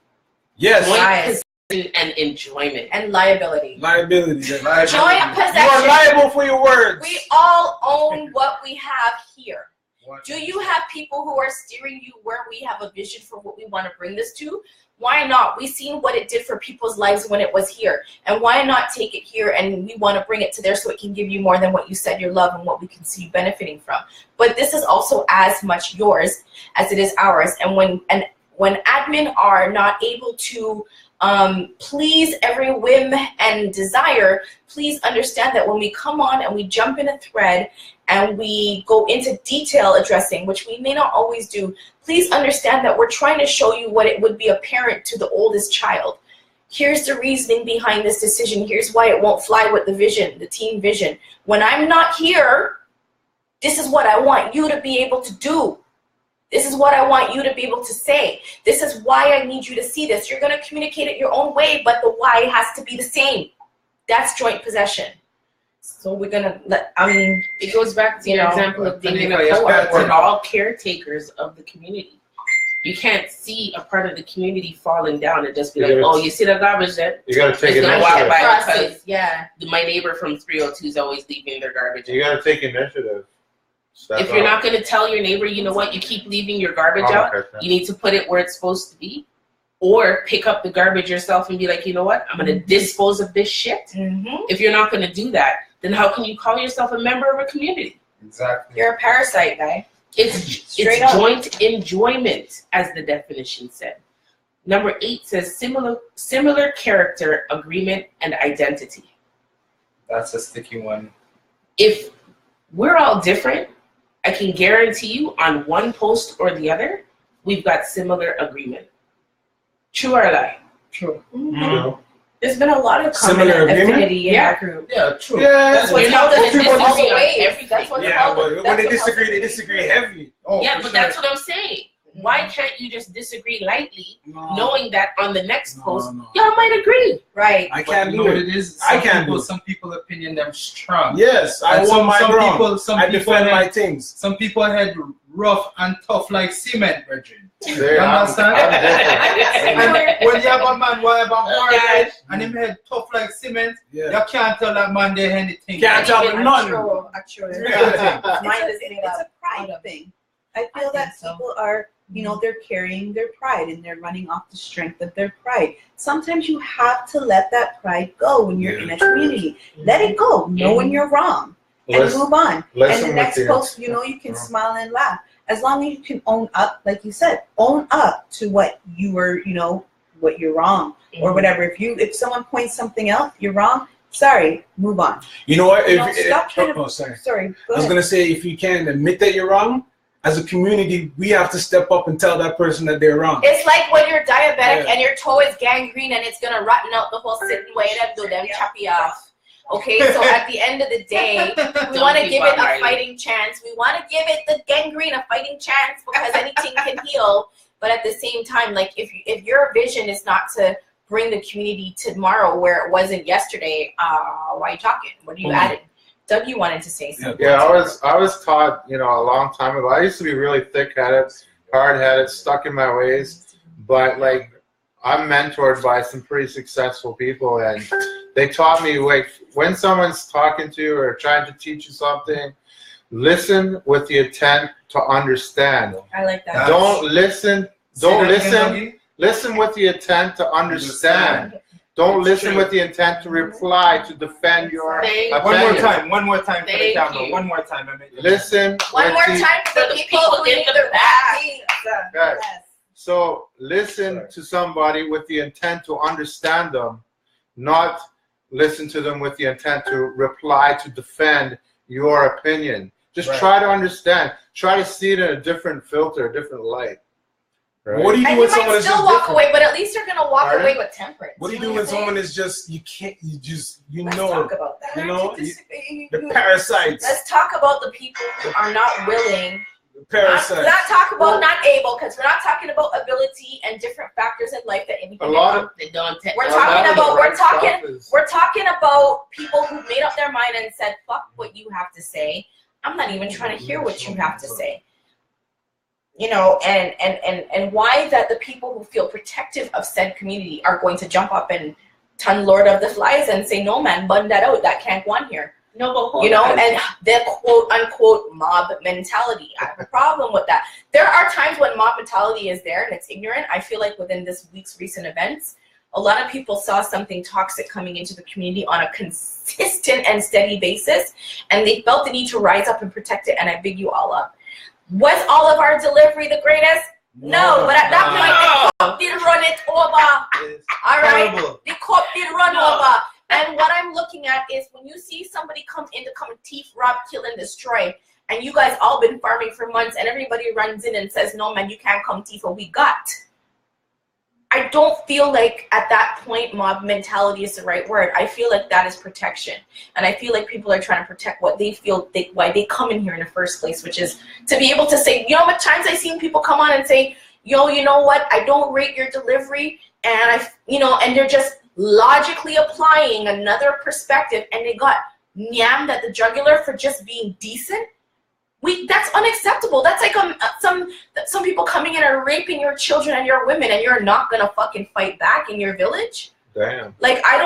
Yes. Lies. Possession and enjoyment. and liability. Liability. Joint You are possession. liable for your words. We all own what we have here. Do you have people who are steering you where we have a vision for what we want to bring this to? Why not? We've seen what it did for people's lives when it was here. And why not take it here and we want to bring it to there so it can give you more than what you said you love and what we can see you benefiting from. But this is also as much yours as it is ours. And when admin are not able to please every whim and desire, please understand that when we come on and we jump in a thread and we go into detail addressing, which we may not always do, please understand that we're trying to show you what it would be apparent to the oldest child. Here's the reasoning behind this decision. Here's why it won't fly with the vision, the team vision. When I'm not here, this is what I want you to be able to do. This is what I want you to be able to say. This is why I need you to see this. You're going to communicate it your own way, but the why has to be the same. That's joint possession. So we're gonna let. I mean, It goes back to your example of being in a Tanika, co-op. yes, We're all caretakers of the community. You can't see a part of the community falling down and just be like, oh, you see the garbage there? You gotta take It's gonna walk initiative. by process, because yeah. my neighbor from 302 is always leaving their garbage. You gotta take initiative. Step If you're up. not going to tell your neighbor, you know what, you keep leaving your garbage Oh, out, okay. you need to put it where it's supposed to be. Or pick up the garbage yourself and be like, you know what, I'm going to dispose of this shit. Mm-hmm. If you're not going to do that, then how can you call yourself a member of a community? Exactly. You're a parasite, guy. It's Straight up. joint enjoyment, as the definition said. Number 8 says similar character, agreement, and identity. That's a sticky one. If we're all different, I can guarantee you on one post or the other, we've got similar agreement. True or lie? True. Mm. There's been a lot of common Similar agreement? affinity in Yeah. our group. Yeah, true. Yeah, That's what's You're not held gonna us in disagree all the on ways. everything. That's what's yeah, held but us. when That's they what's held disagree, us. they disagree heavy. Oh, Yeah, for but sure. that's what I'm saying. Why can't you just disagree lightly, No, knowing that on the next post, no. y'all might agree? Right. I But can't you do know what it. it is? I can't do it. Some people opinion them strong. Yes, I And want my ground. I defend my had, things. some people had rough and tough like cement, brethren. There, You I'm understand? different. And when you have a man who have a hard guys. head and him head tough like cement, Yeah. you can't tell that man there anything. Can't tell him none. Actually. Anything. Mine is made It's up a pride out of- thing. I I feel that think so. people are, they're carrying their pride and they're running off the strength of their pride. Sometimes you have to let that pride go when you're in a community. Let it go. Know when you're wrong and Listen, move on. And listen the with next your- post, you can smile and laugh. As long as you can own up, like you said, own up to what you were, what you're wrong or whatever. If someone points something out, you're wrong. Sorry, move on. You know what? Stop trying to. Oh, sorry. Sorry, go I was ahead. gonna say, if you can admit that you're wrong, as a community, we have to step up and tell that person that they're wrong. It's like when you're diabetic Yeah. and your toe is gangrene and it's gonna rotten out the whole sitting way and do them choppy off. Okay, so at the end of the day, we want to keep give it on a writing. fighting chance. We want to give it the gangrene a fighting chance because anything can heal. But at the same time, like if your vision is not to bring the community tomorrow where it wasn't yesterday, why are you talking? What are you adding? Doug, you wanted to say something. Yeah, I was taught, a long time ago. I used to be really thick-headed, hard-headed, stuck in my ways. But like, I'm mentored by some pretty successful people, and they taught me, like, when someone's talking to you or trying to teach you something, listen with the intent to understand. I like that. Don't listen. Say Don't that again, listen. Dougie. Listen with the intent to understand. Don't It's listen true. with the intent to reply, to defend your Thank opinion. One more time for the Thank camera. you. One more time. I made it. Listen. One with more the- time for the people who in need the the back. Yes. So listen to somebody with the intent to understand them, not listen to them with the intent to reply, to defend your opinion. Just Right. try to understand. Try to see it in a different filter, a different light. Right? What do you And do you when someone might is still just walk different? away, but at least you're gonna walk Pardon? away with temperance. What do you know do what when I'm saying? someone is just, you Let's know, talk about that. you know, Disagree. the parasites. Let's talk about the people who are not willing. The We're parasites. not talking about not able, because we're not talking about ability and different factors in life that anything. A lot of They don't take We're a lot talking of the about- right stuff is- We're talking about people who made up their mind and said, "Fuck what you have to say. I'm not even trying to hear what you have to say." And why that the people who feel protective of said community are going to jump up and ton Lord of the Flies and say, "No man, bun that out. That can't go on here." No, but hold on. And the quote unquote mob mentality. I have a problem with that. There are times when mob mentality is there and it's ignorant. I feel like within this week's recent events, a lot of people saw something toxic coming into the community on a consistent and steady basis, and they felt the need to rise up and protect it. And I big you all up. Was all of our delivery the greatest? No, but at that point, the cop did run it over. It's All right, horrible. the cop did run over. And what I'm looking at is when you see somebody come in to come thief, rob, kill, and destroy, and you guys all been farming for months, and everybody runs in and says, "No, man, you can't come thief what we got." I don't feel like at that point mob mentality is the right word. I feel like that is protection. And I feel like people are trying to protect what they feel, why they come in here in the first place, which is to be able to say, you know what times I've seen people come on and say, "Yo, you know what, I don't rate your delivery," and and they're just logically applying another perspective, and they got yammed at the jugular for just being decent, that's unacceptable. That's like some people coming in and raping your children and your women, and you're not gonna fucking fight back in your village. Damn. Like I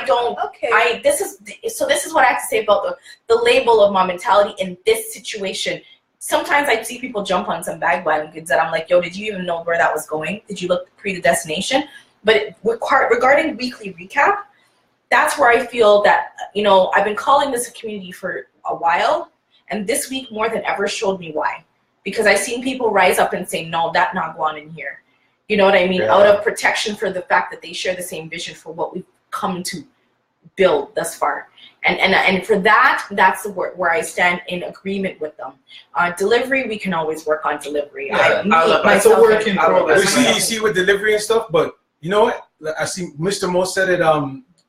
don't. Okay. This is what I have to say about the label of mom mentality in this situation. Sometimes I see people jump on some bandwagons that I'm like, yo, did you even know where that was going? Did you look pre the destination? But regarding weekly recap, that's where I feel that, you know, I've been calling this a community for a while, and this week more than ever showed me why. Because I've seen people rise up and say, no, that not going in here. You know what I mean? Yeah. Out of protection for the fact that they share the same vision for what we've come to build thus far. And for that, that's where I stand in agreement with them. Delivery, we can always work on delivery. Yeah, It's a work in progress. You see with delivery and stuff, but you know what? I see Mr. Mo said it.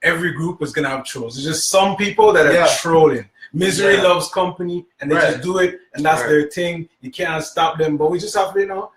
Every group is gonna have trolls. There's just some people that are trolling. Misery loves company, and they just do it, and that's their thing. You can't stop them, but we just have to, you know,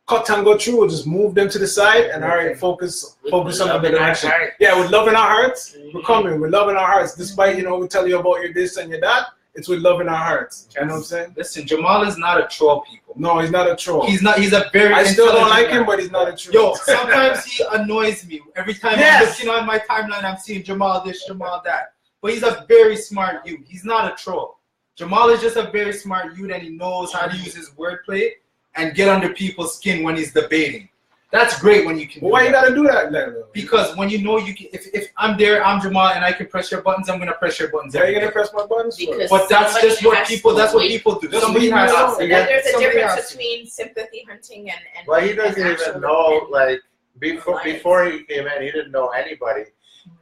cut and go through. We'll just move them to the side and focus on the direction. Yeah, with love in our hearts, we're coming. We're loving our hearts, despite, you know, we tell you about your this and your that. It's with love in our hearts. You know what I'm saying? Listen, Jamal is not a troll, people. No, he's not a troll. He's not. He's a very. I still don't like guy. him, but he's not a troll. Yo, sometimes he annoys me. Every time I'm looking on my timeline, I'm seeing Jamal this, Jamal that. But he's a very smart youth. He's not a troll. Jamal is just a very smart youth, and he knows how to use his wordplay and get under people's skin when he's debating. That's great when you can. Why you gotta do that, then? Because when you know you can, if I'm there, I'm Jamal, and I can press your buttons, I'm gonna press your buttons. Are you gonna press my buttons? Because but that's just what people. That's what people do. Somebody has to. There's a difference between sympathy hunting and. Well, he doesn't even know, like, before he came in, he didn't know anybody.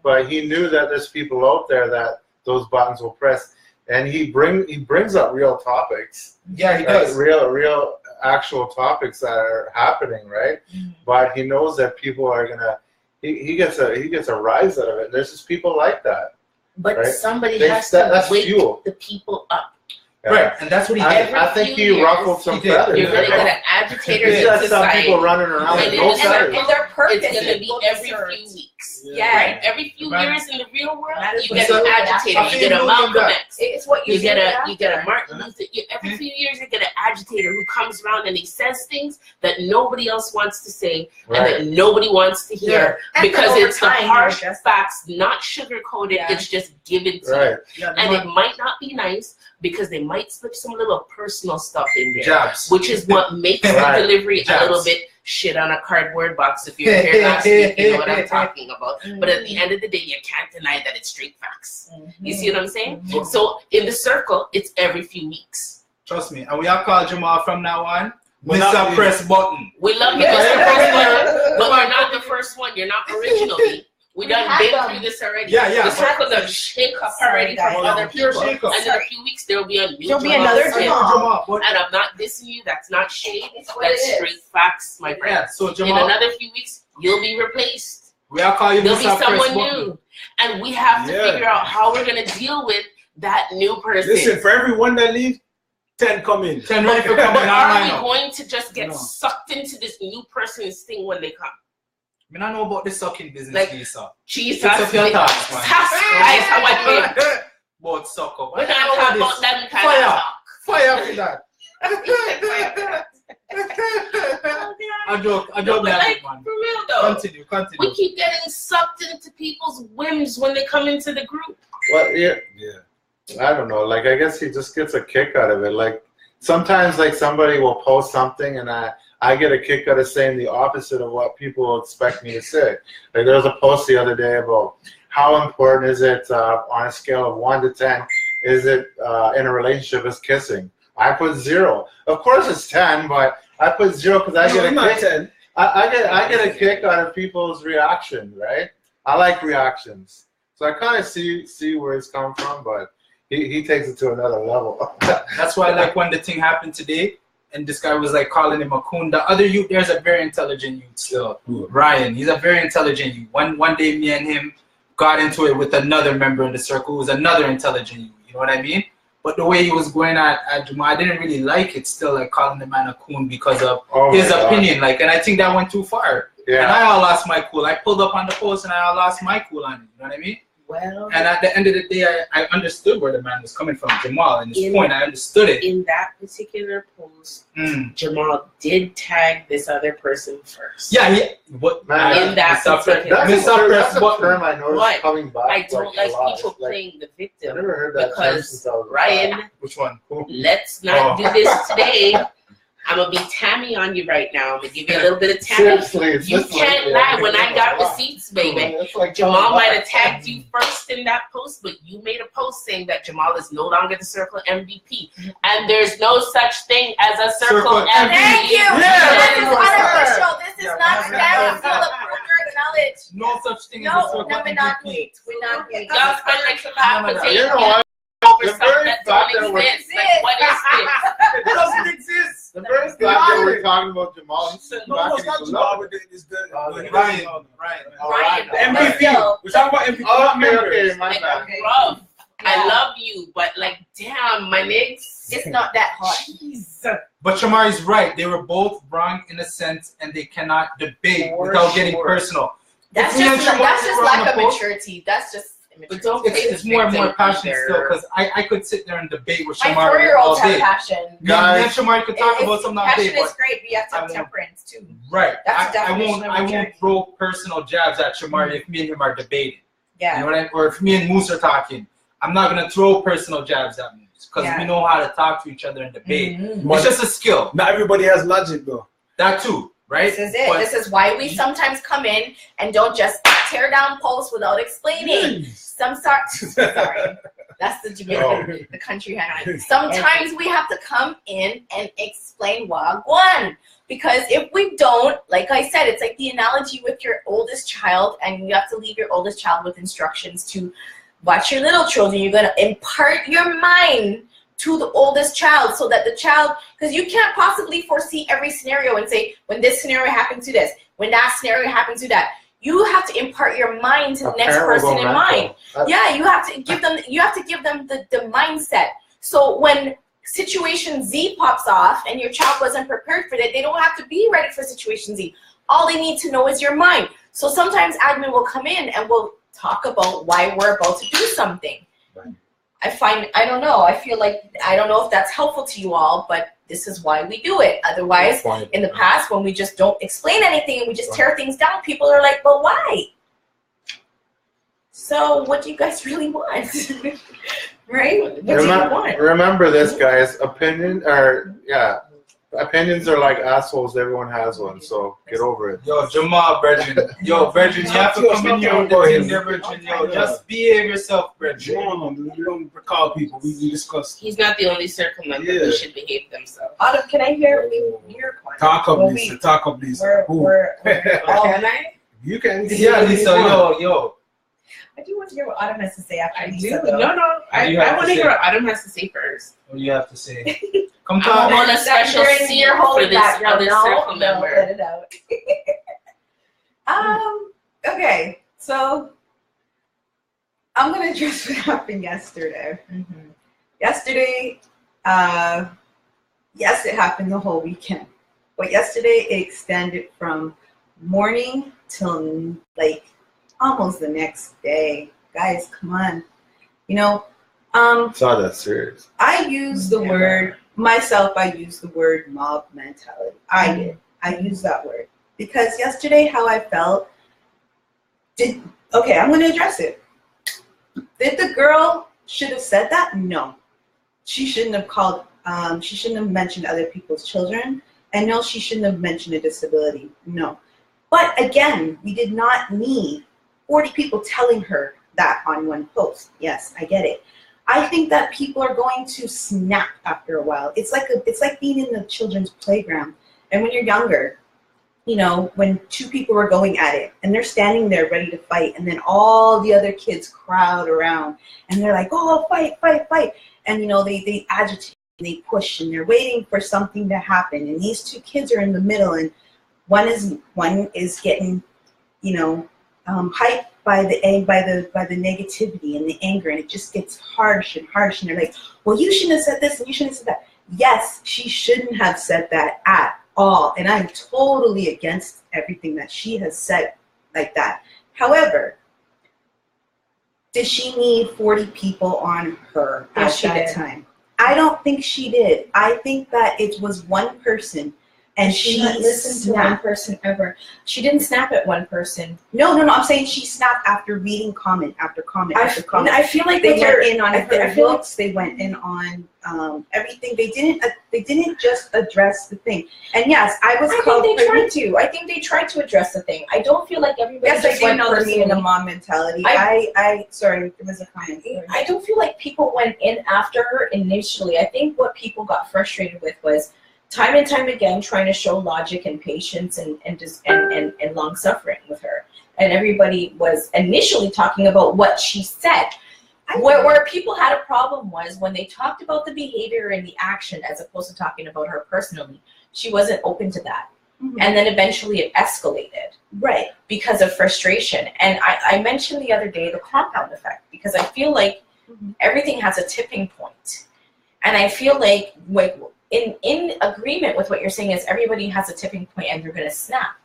But he knew that there's people out there that those buttons will press. And he brings up real topics. Yeah, he does. Real actual topics that are happening, right? Mm-hmm. But he knows that people are gonna. He gets a rise out of it. There's just people like that. But right? somebody has to wake the people up. Yeah. Right, and that's what he did. I think he ruffled some feathers. You're gonna get an agitator He's got in some society. people running around with no feathers. And their purpose It's gonna is be every few weeks. Yeah. Right? Every few years in the real world, you get So, an agitator. You get a Malcolm X. It's what You get a Martin Luther. Every few years, you get an agitator who comes around and he says things that nobody else wants to say and that nobody wants to hear because it's the harsh facts, not sugar coated. It's just given to you, and it might not be nice because they might slip some little personal stuff in there, Jabs. which is what makes the delivery a little bit shit on a cardboard box. If you're here last week, you know what I'm talking about. But at the end of the day, you can't deny that it's straight facts. You see what I'm saying? So in the circle, it's every few weeks. Trust me, and we all call Jamal from now on Mr. Press Button. We love you, Mr. Press Button, but we're not the first one. You're not original. We done been through this already. The circle done shake up already from other people. And in a few weeks, there will be a new another Jamal. And I'm not dissing you. That's not shade. That's straight facts, my friend. Yeah, so Jamal, in another few weeks, you'll be replaced. We all call you There'll be Mr. someone Press new. Button. And we have to figure out how we're going to deal with that new person. Listen, for every one that leaves, 10 come in. 10 ready for coming. But are we going to just get sucked into this new person's thing when they come? I don't know about the sucking business, Like, Lisa. Jesus. That's your thoughts, man. That's how I feel. About suck up. We're not talking about that kind of talk. Fire for that. I joke, No, but like, man. for real though. Continue. We keep getting sucked into people's whims when they come into the group. Well, I don't know. Like, I guess he just gets a kick out of it. Like, sometimes, like, somebody will post something, and I get a kick out of saying the opposite of what people expect me to say. Like, there was a post the other day about how important is it on a scale of 1 to 10, is it in a relationship is kissing? I put 0. Of course it's 10, but I put 0 because I get a kick. 10. I get a kick out of people's reaction, right? I like reactions. So I kind of see where it's come from, but he takes it to another level. That's why, like, when the thing happened today, and this guy was like calling him a coon. The other youth, there's a very intelligent youth still. Ryan, he's a very intelligent youth. One day, me and him got into it with another member in the circle who was another intelligent youth. You know what I mean? But the way he was going at Jamal, I didn't really like it still, like calling the man a coon because of his opinion. Like, and I think that went too far. Yeah. And I all lost my cool. I pulled up on the post and I all lost my cool on it. You know what I mean? Well, And at the end of the day, I understood where the man was coming from, Jamal, and his point. I understood it. In that particular post, Jamal did tag this other person first. Yeah, what in that particular that's a term I noticed coming back. I don't like people playing the victim. I never heard that because Ryan, which one? Let's not do this today. I'm gonna be Tammy on you right now. I'm gonna give you a little bit of Tammy. Seriously, you can't lie. When I got receipts, baby, Jamal might have tagged you first in that post, but you made a post saying that Jamal is no longer the Circle MVP, and there's no such thing as a Circle MVP. Thank you. Yeah. This is unofficial. This is not standard. Acknowledge. No such thing as a Circle MVP. We're not. Y'all spend like some half a day. You know what? Over something that don't exist. Like, what is this? It doesn't exist. The very fact that we're talking about Jamal. No, it's not Jamal, but it's the Ryan. The MVP. We're talking about MVP. Okay, my bad. Bro, I love you, but like, damn, my niggas. It's not that hot. Jeez. But Shamari's right. They were both wrong in a sense, and they cannot debate without getting personal. That's just lack of maturity. That's just. But don't it's more and more passionate still, because I could sit there and debate with Shamari all 4-year-olds day. have passion. Me and Shamari could talk about something all day. Passion is great, but you have to have temperance too. Right. That's I won't throw personal jabs at Shamari if me and him are debating. Yeah. You know what I mean? Or if me and Moose are talking, I'm not gonna throw personal jabs at Moose because we know how to talk to each other and debate. It's just a skill. Not everybody has logic though. That too. Right? This is it. This is why we sometimes come in and don't just tear down posts without explaining. Sorry. That's the Jamaican, the country hand. Sometimes we have to come in and explain Wagwan. Because if we don't, like I said, it's like the analogy with your oldest child, and you have to leave your oldest child with instructions to watch your little children. You're going to impart your mind to the oldest child so that the child, because you can't possibly foresee every scenario and say, when this scenario happened to this, when that scenario happened to that. You have to impart your mind to the next person in mind. Yeah, you have to give them the mindset. So when situation Z pops off and your child wasn't prepared for that, they don't have to be ready for situation Z. All they need to know is your mind. So sometimes admin will come in and we'll talk about why we're about to do something. I don't know. I feel like, I don't know if that's helpful to you all, but this is why we do it. Otherwise, in the past, when we just don't explain anything and we just tear things down, people are like, but why? So what do you guys really want? Right? What do you want? Remember this, guys. Opinions are like assholes. Everyone has one, so get over it. Yo, Jamal, brethren. Yo, brethren, you have to come in here with the thing there, brethren. Yo, just behave yourself, brethren. We don't recall people. We discuss. He's not the only circle member who should behave themselves. Autumn, can I hear your question? Talk up, Lisa. Talk up, Lisa. Can I? You can. Yeah, Lisa. Yo. I do want to hear what Autumn has to say after I Lisa. do. No. I want to hear what Autumn has to say first. What do you have to say? Come I want a special seat for this other circle member. Let it out. Okay, so I'm gonna address what happened yesterday. Yesterday, yes, it happened the whole weekend, but yesterday it extended from morning till like almost the next day. Guys, come on, It's not that serious. I use the word. Myself, I use the word mob mentality. I did. I use that word. Because yesterday, how I felt, I'm going to address it. Did the girl should have said that? No. She shouldn't have called, she shouldn't have mentioned other people's children. And no, she shouldn't have mentioned a disability. No. But again, we did not need 40 people telling her that on one post. Yes, I get it. I think that people are going to snap after a while. It's like being in the children's playground. And when you're younger, when two people are going at it and they're standing there ready to fight, and then all the other kids crowd around and they're like, oh, fight. And they agitate and they push and they're waiting for something to happen. And these two kids are in the middle, and one is getting, hyped by the negativity and the anger, and it just gets harsh and they're like, well, you shouldn't have said this and you shouldn't have said that. Yes, she shouldn't have said that at all, and I'm totally against everything that she has said like that. However, did she need 40 people on her Yes, at she that did. time? I don't think she did. I think that it was one person, and She didn't listen to one snapped. person ever. She didn't snap at one person. No. I'm saying she snapped after reading comment after comment after comment. I feel like They they went in on I her feel like looks. They went in on everything. They didn't just address the thing. And yes, I was I called think they pregnant. tried to. I think they tried to address the thing. I don't feel like everybody Yes, I just do went know the meaning personally. of mom mentality. Sorry, there was a comment. I don't feel like people went in after her initially. I think what people got frustrated with was time and time again trying to show logic and patience and long suffering with her. And everybody was initially talking about what she said. Where people had a problem was when they talked about the behavior and the action as opposed to talking about her personally. She wasn't open to that. Mhm. And then eventually it escalated. Right. Because of frustration. And I mentioned the other day the compound effect, because I feel like everything has a tipping point. And I feel like in agreement with what you're saying is everybody has a tipping point and they're going to snap.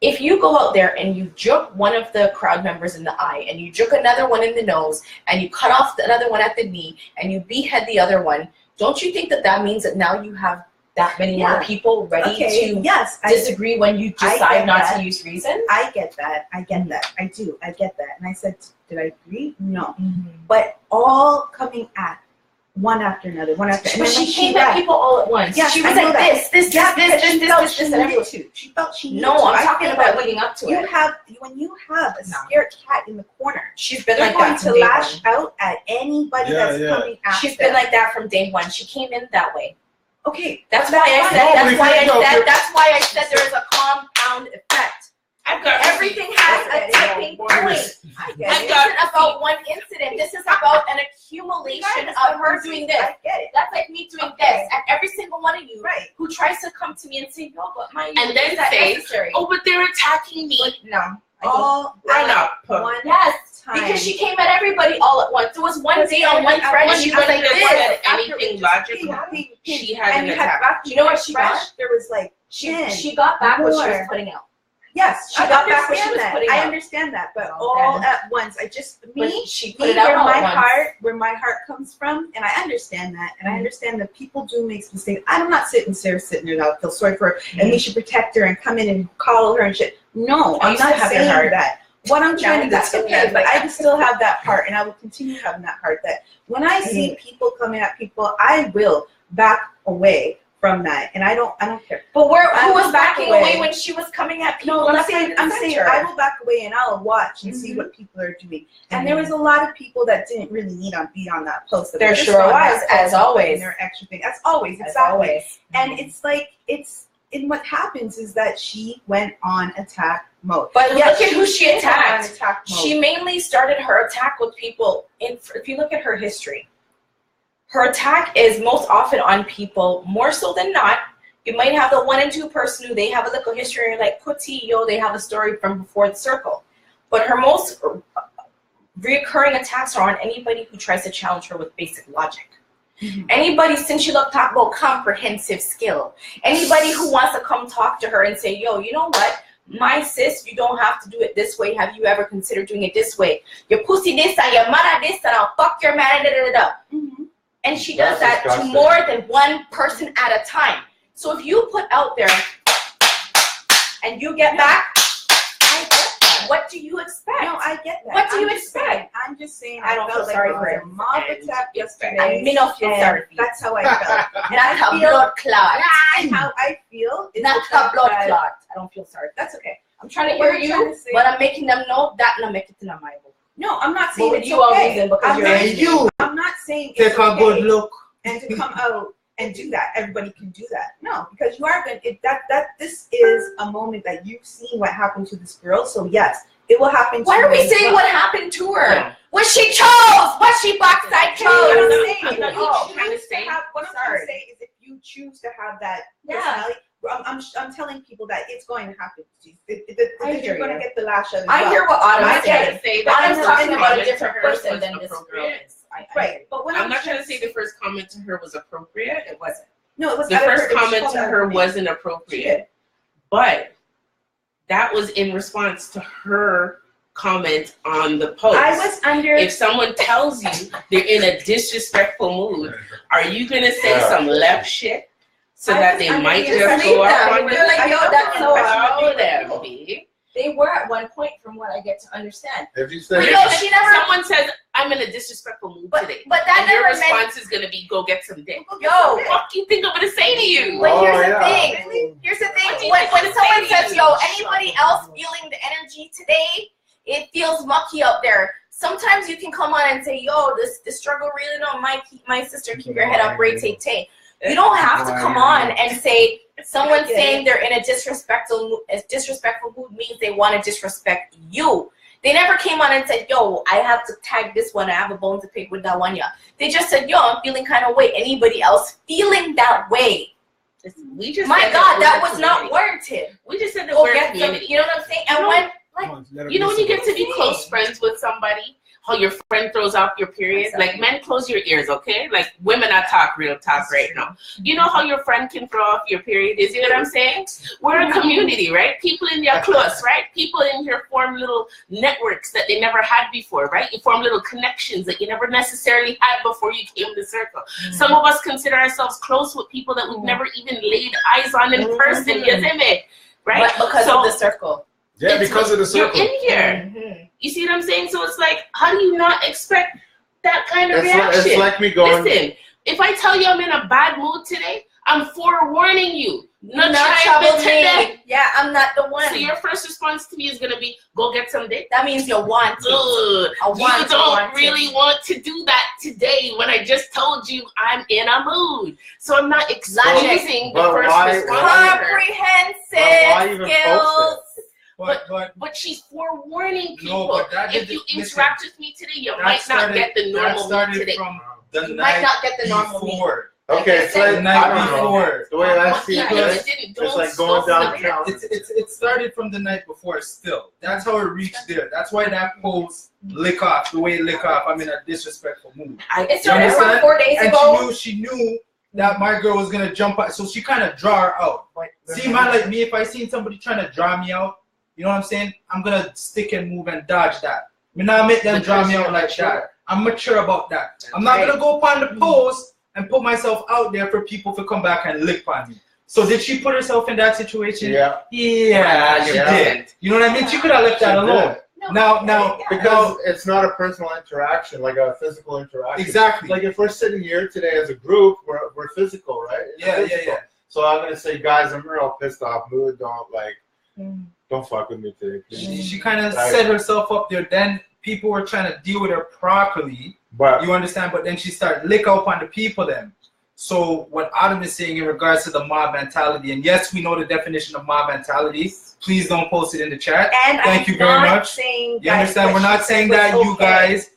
If you go out there and you juke one of the crowd members in the eye and you juke another one in the nose and you cut off another one at the knee and you behead the other one, don't you think that that means that now you have that many more people ready to disagree when you decide not to use reason? I get that. I get that. I do. I get that. And I said, did I agree? No. But all coming at one after another, one after another. But she came at people all at once. Yes, she was I know like that. this, and everything. She felt she needed No, to. I'm talking about leading up to you it. When you have a scared cat in the corner, She's been they're like going that to from day lash one. out at anybody that's coming after. She's been like that from day one. She came in that way. Okay, That's why I said. That's why I said there is a compound effect. I've got Everything has a tipping point. This isn't about one incident. This is about an accumulation of her doing this. I get it. That's like me doing this, and every single one of you who tries to come to me and say, "No, but my and then say, oh, but they're attacking me." No, all run up. One yes, time. because she came at everybody all at once. There was one day on one thread, and She she was wouldn't like have this. said anything logical. She had an attack. You know what she got? There was like She got back what she was putting out. Yes, She got back what she was putting I out. understand that, but all at once. She put it out all at once. Where my heart comes from, and I understand that, and I understand that people do make mistakes. I'm not sitting there I feel sorry for her, and we should protect her and come in and coddle her and shit. No, I'm not saying that. What I'm trying to, that's okay, but I still have that heart, and I will continue having that heart. That when I see people coming at people, I will back away from that, and I don't care. But who was backing away when she was coming at people? No, I'm saying I will back away and I'll watch and see what people are doing. And there was a lot of people that didn't really need to be on that post. There sure was, as always. Their extra thing, as always, exactly. And it's like and what happens is that she went on attack mode. But look at who she attacked. Attack mode. She mainly started her attack with people. If you look at her history, her attack is most often on people, more so than not. You might have the 1 and 2 person who they have a little history, and like Kuti, they have a story from before the circle. But her most reoccurring attacks are on anybody who tries to challenge her with basic logic. Anybody, since you love talk about comprehensive skill, anybody who wants to come talk to her and say, yo, you know what? My sis, you don't have to do it this way. Have you ever considered doing it this way? Your pussy this and your mother this and I'll fuck your man, da da da. And she does that to more than one person at a time. So if you put out there and you get back, I get that. What do you expect? No, I get that. What do you expect? I'm just saying I don't feel sorry for it. A mob attack yesterday. I mean, don't feel sorry for you. That's how I felt. And that's how blood clot. And how I feel is that's how blood clot. I don't feel sorry. That's okay. I'm trying to hear you, but I'm making them know that not make it in my book. No, I'm not saying it's you okay. Because I'm not saying take it's a good look and to come out and do that. Everybody can do that. No, because you are going to, this is a moment that you've seen what happened to this girl. So yes, it will happen to Why you. are we saying what happened to her? Yeah. What she chose, what she backside chose. I'm not trying to say. What I'm trying to say is if you choose to have that personality, I'm telling people that it's going to happen. You're going to get the lash out. I hear what Autumn's saying. Autumn's talking about a to different her person was than this girl appropriate. is. Right, but when I'm not trying to say the first comment to her was appropriate. It wasn't. No, it was the first comment to her wasn't appropriate. But that was in response to her comment on the post. I was under. If someone tells you they're in a disrespectful mood, are you gonna say some left shit so that they might just go up on you? They're like, yo, that's so them, B. They were at one point, from what I get to understand. If you say, She never. Someone says, I'm in a disrespectful mood today. But that and your never response is gonna be, go get some dick. Yo, What the fuck you think I'm gonna say to you? But here's the yeah. thing. Here's the thing. What do you When think I'm someone saying? says, yo, anybody else feeling the energy today, it feels mucky out there. Sometimes you can come on and say, yo, this struggle really don't my sister, keep your head up, Ray, take. You don't have to come on and say someone saying they're in a disrespectful mood means they want to disrespect you. They never came on and said, yo, I have to tag this one. I have a bone to pick with that one. Yeah. They just said, yo, I'm feeling kind of way. Anybody else feeling that way? We just My said God, that we're was a not community. warranted. We just said that Go we're a get some, community. you know what I'm saying? And when, You know when you get to be close friends with somebody, how your friend throws off your period? Exactly. Like, men, close your ears, okay? Like, women, I talk real talk right now. You know how your friend can throw off your period? Is you know what I'm saying? We're a community, right? People in your close, right? People in here form little networks that they never had before, right? You form little connections that you never necessarily had before you came to circle. Some of us consider ourselves close with people that we've never even laid eyes on in person, you see me? Right? but because of the circle. Yeah, because of the circle. You're in here. You see what I'm saying? So it's like, how do you not expect that kind of reaction? It's like me going. Listen, if I tell you I'm in a bad mood today, I'm forewarning you. Not trouble trouble today. me. Yeah, I'm not the one. So your first response to me is gonna be, go get some dick. That means you want it. Ugh, you don't really want to do that today when I just told you I'm in a mood. So I'm not excusing the But first why- response. Comprehensive skills. But she's forewarning people. No, but that if you interact with me today, you might not get the normal that mood today. from the You night might not get the normal me. before. Okay, it's like The night before. the way I see Yeah, it, you guys, didn't- it's don't like going stuff them. downtown. It started from the night before still. That's how it reached there. That's why that post lick off the way it lick off. I'm in a disrespectful mood. It started from understand? 4 days And ago. she knew that my girl was gonna jump out, so she kind of draw her out. See, man, like me, if I seen somebody trying to draw me out, you know what I'm saying? I'm gonna stick and move and dodge that. I mean, not make them draw me out like that. I'm mature about that. I'm not gonna go upon the post and put myself out there for people to come back and lick on me. So did she put herself in that situation? Yeah. Yeah, she did. You know what I mean? She could have left that She alone. did. Now, Because it's not a personal interaction, like a physical interaction. exactly. Like if we're sitting here today as a group, we're physical, right? Yeah. So I'm gonna say, guys, I'm real pissed off mood. Don't fuck with me today, please. She kind of set herself up there. Then people were trying to deal with her properly. But You understand? But then she started lick up on the people then. So what Adam is saying in regards to the mob mentality, and yes, we know the definition of mob mentality. Please don't post it in the chat. And Thank you very much. You understand? We're not saying that you guys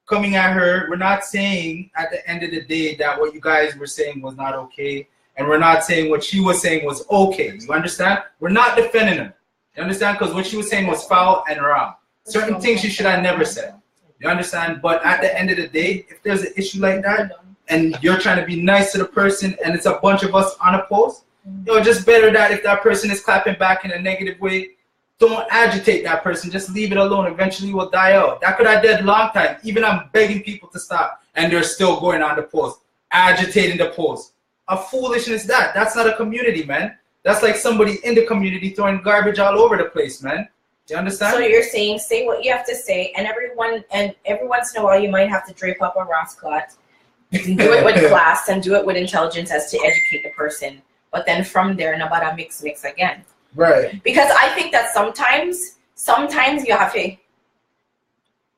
coming at her. We're not saying at the end of the day that what you guys were saying was not okay. And we're not saying what she was saying was okay. You understand? We're not defending her. You understand? Because what she was saying was foul and wrong. Certain things she should have never said. You understand? But at the end of the day, if there's an issue like that, and you're trying to be nice to the person, and it's a bunch of us on a post, just better that if that person is clapping back in a negative way, don't agitate that person. Just leave it alone. Eventually, it will die out. That could have died long time. Even I'm begging people to stop, and they're still going on the post, agitating the post. A foolishness that. That's not a community, man. That's like somebody in the community throwing garbage all over the place, man. You understand? So you're saying, say what you have to say, and every once in a while you might have to drape up a Rossclot. You can do it with class and do it with intelligence as to educate the person. But then from there, nobody mix again. Right. Because I think that sometimes you have to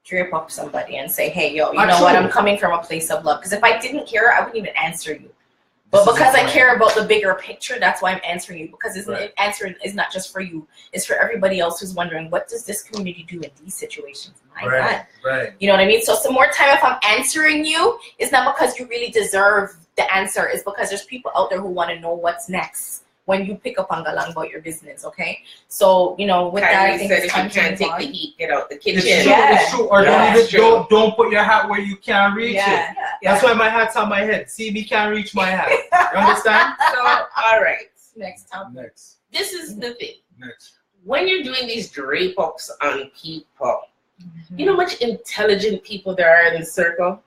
drape up somebody and say, hey, yo, you know what? I'm coming from a place of love. Because if I didn't care, I wouldn't even answer you. But because I care about the bigger picture, that's why I'm answering you. Because answering is not just for you. It's for everybody else who's wondering, what does this community do in these situations? My God. Right. You know what I mean? So some more time if I'm answering you, it's not because you really deserve the answer. It's because there's people out there who want to know what's next when you pick up on galang about your business, okay? So, with that, I think it's time if you can't to move take the on. heat, get out the It's kitchen. true, it's true. Or Yeah. don't put your hat where you can't reach Yeah. it. That's why my hat's on my head. See, me can't reach my hat. You understand? So, all right. Next topic. Next. This is the thing. Next. when you're doing these drape ups on people, you know how much intelligent people there are in the circle?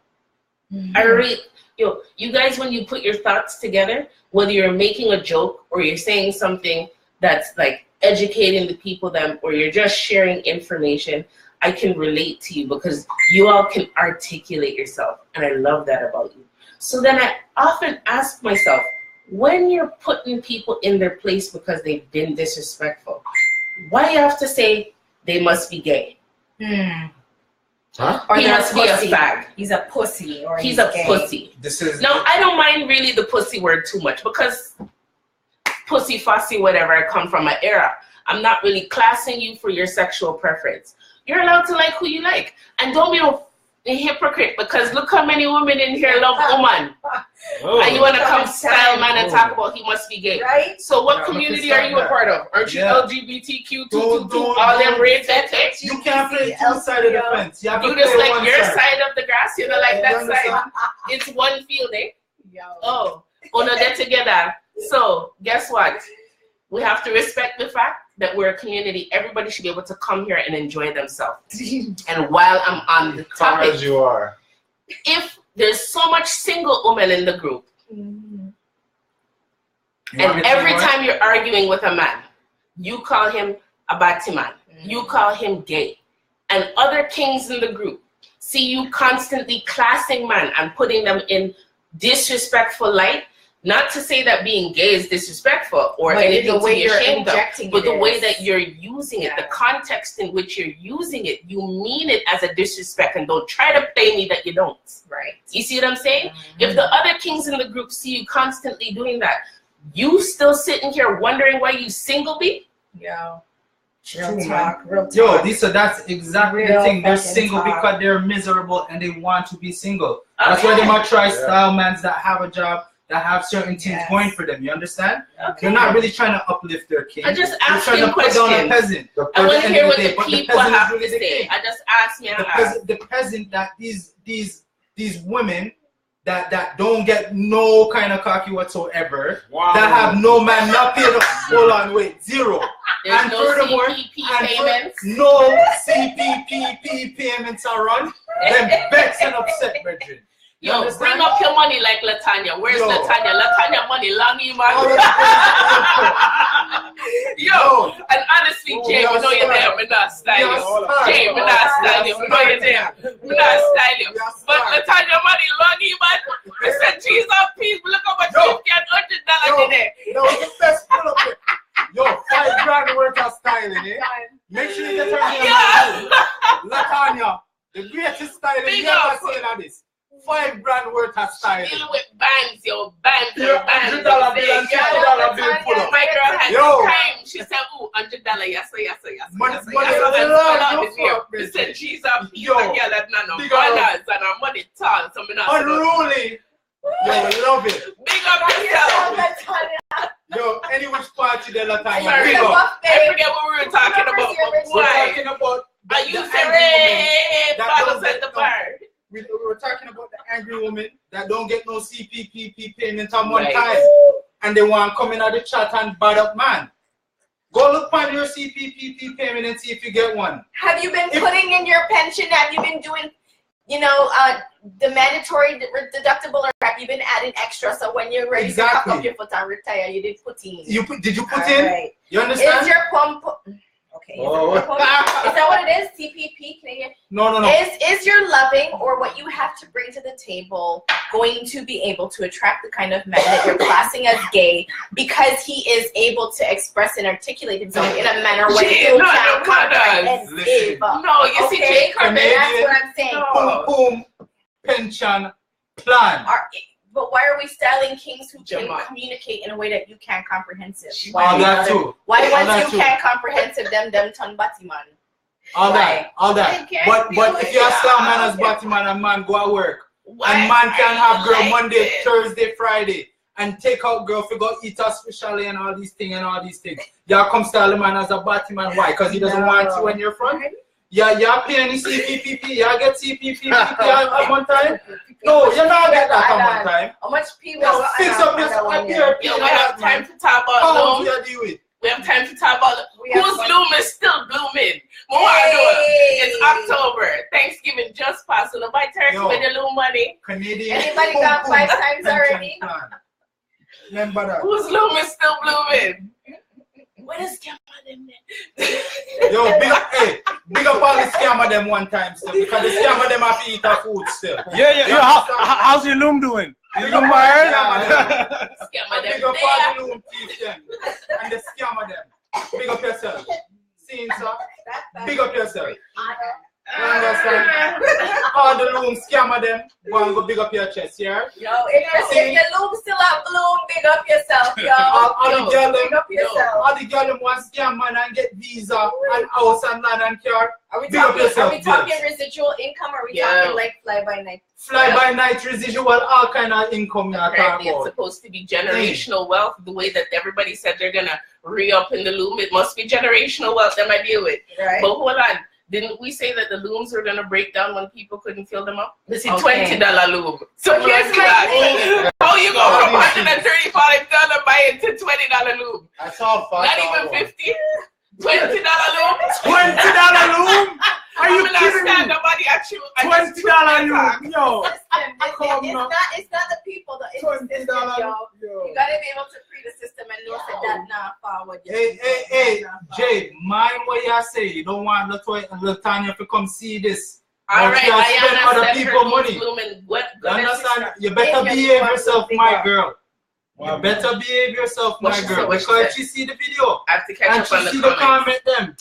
I read, you guys, when you put your thoughts together, whether you're making a joke or you're saying something that's like educating the people or you're just sharing information, I can relate to you because you all can articulate yourself. And I love that about you. So then I often ask myself, when you're putting people in their place because they've been disrespectful, why you have to say they must be gay? Huh? Or He must be a pussy. fag. He's a pussy, or He's a gay. pussy. Now, I don't mind really the pussy word too much because pussy, fussy, whatever, I come from an era. I'm not really classing you for your sexual preference. You're allowed to like who you like. And don't be a hypocrite because look how many women in here love woman. And you want to come style man and talk about he must be gay. Right? So what community are you a part of? Aren't you LGBTQ, all them race that thing? You can't play two sides of the fence. You have to You just play like one your side. side of the grass, you know, like You that understand? side. It's one field, eh? Yo. Oh, no, they're together. So guess what? We have to respect the fact that we're a community. Everybody should be able to come here and enjoy themselves. And while I'm on the Come as topic, you are. if there's so much single women in the group, Mhm. and every time you're arguing with a man, you call him a batty man, you call him gay, and other kings in the group see you constantly classing man and putting them in disrespectful light, not to say that being gay is disrespectful or But anything the to way be you're ashamed of, injecting but it the way is. that you're using it, the context in which you're using it, you mean it as a disrespect, and don't try to play me that you don't. Right. You see what I'm saying? If the other kings in the group see you constantly doing that, you still sitting here wondering why you single be? Yo. True, Real man. talk. Real talk. Yo, that's exactly Real the thing. They're fucking single talk. because they're miserable and they want to be single. That's why they might try style mans that have a job, that have certain things going for them. You understand? Okay. They're not really trying to uplift their king. I just They're asked trying him to put down a questions. peasant. I want to hear what But the the people peasant is have really to the say. king. I just asked me and asked. The peasant that these women that don't get no kind of cocky whatsoever, that have no man, not paid up, hold on, wait, zero. There's And no furthermore, CPP payments. No CPP payments are run. Them vexed and upset, brethren. You Yo, understand? bring up your money like Latanya. Where's Yo. Latanya? Latanya money, longy man. All Yo, and honestly, Oh, Jay, we we are know you're there. smart. We not style We you. are smart. Jay, we not style you. We know you're there. We not style you. We are But smart. Latanya money, longy man. I said, Jesus, peace. Look how much Yo. $50 Yo. in there. No, the best pull up here. Yo, $5 worth of styling, eh? Make sure you get her name. Yeah. Latanya, the greatest styling Big you ever up. seen on this. $5 worth of styling. Dealing with bands, yo, bands, Yeah, yo, bands. $100 bill and $50 bill pull up. My girl had Yo. time. She said, "Ooh, $100, yes, sir, yes, sir, yes, sir, Money- yes, sir, money yes, sir." is And large, pull out no the beer. fuck, She bitch. said, "She's a piece Yo. of girl that none of Big up. brothers and her money tall, so me not say no. Unruly. Yo, I love it. Big up yourself." Yo, any which party they Latanya. Sorry. Big up. I forget what we were talking about. But We're why? talking about Are you the angry woman saying that bottles don't at get the no- bar? We were talking about the angry woman that don't get no CPP payment on one Right. time, and they want to come in at the chat and bad up man. Go look on your CPP payment and see if you get one. Have you been putting in your pension? Have you been doing, the mandatory deductible, or have you been adding extra? So when you're ready to Exactly. cock up your foot and retire, you did put in. Did you put All in? right. You Is understand? your pump? Okay. Oh. Is that what it is? CPP Canadian. No. Is your loving or what you have to bring to the table going to be able to attract the kind of man that you're classing as gay because he is able to express and articulate himself in a manner where Jay, you no, can't no, comprehend? listen. No, you see, Okay, Jay Carmen, Carmen. that's what I'm saying. No. Boom pension plan. But why are we styling kings who can Jamal. communicate in a way that you can't comprehensive? All Why that too. Why All once that you too. can't comprehensive them ton batty man? All Why? that. I can't But deal if with you're a that. star man as Batman and man go to work. Why And man can are have you girl like Monday, this? Thursday, Friday, and take out girl for go eat us specially and all these things. Y'all come style the man as a Batman. Why? Because he doesn't want you in your front. Yeah, y'all pay any CPPP. Y'all get CPPP at one time. No, you're not get that at one time. How much people? Just fix up this up here. Yo, we have time to talk about How no. do you deal with? We have time to talk about whose loom is still blooming. It's October. Thanksgiving just passed. So nobody turns with the loom money. Canadian. Anybody got 5 times already? Remember that. Whose loom is still blooming? What is scammer them then? Yo, big up all the scammer them one time still. Because the scammer them have to eat our food still. Yeah. How's your loom doing? Is loom wired? Scammer them. Big up all the loom thief them. And the scammer them. Big up yourself. See, sir? Big up yourself. You understand? All the loom scammer them. Go and go big up your chest, yeah? Yo, if your loom still have bloom, big up yourself, yo. All the girl Big up yourself. all the girl them want scam man and get visa and house and land and car. Are we Big up yourself, talking residual income, or are we talking like fly by night? Fly by night residual, all kind of income you are Apparently talking it's about. supposed to be generational wealth. The way that everybody said they're gonna re-up in the loom, it must be generational wealth that I deal with. Right. But hold on. Didn't we say that the looms were gonna break down when people couldn't fill them up? This is Okay. $20 loom. So But here's my thing. how you go from $135 buying to $20 loom? I saw $5. Not even 50. $20 loom. $20 loom? Are you kidding me? Nobody actually. $20 loom, yo. It's not the people, it's the system, yo. You gotta be able to free the system and know that not forward. Hey, Jay, mind what you say. You don't want Latanya to come see this. All But right, you I spend other understand people her money. blooming. What? You understand? You better behave yourself, my girl. You better behave yourself, my girl. Because she see the video I have to catch and up she on the see the comments. comment them.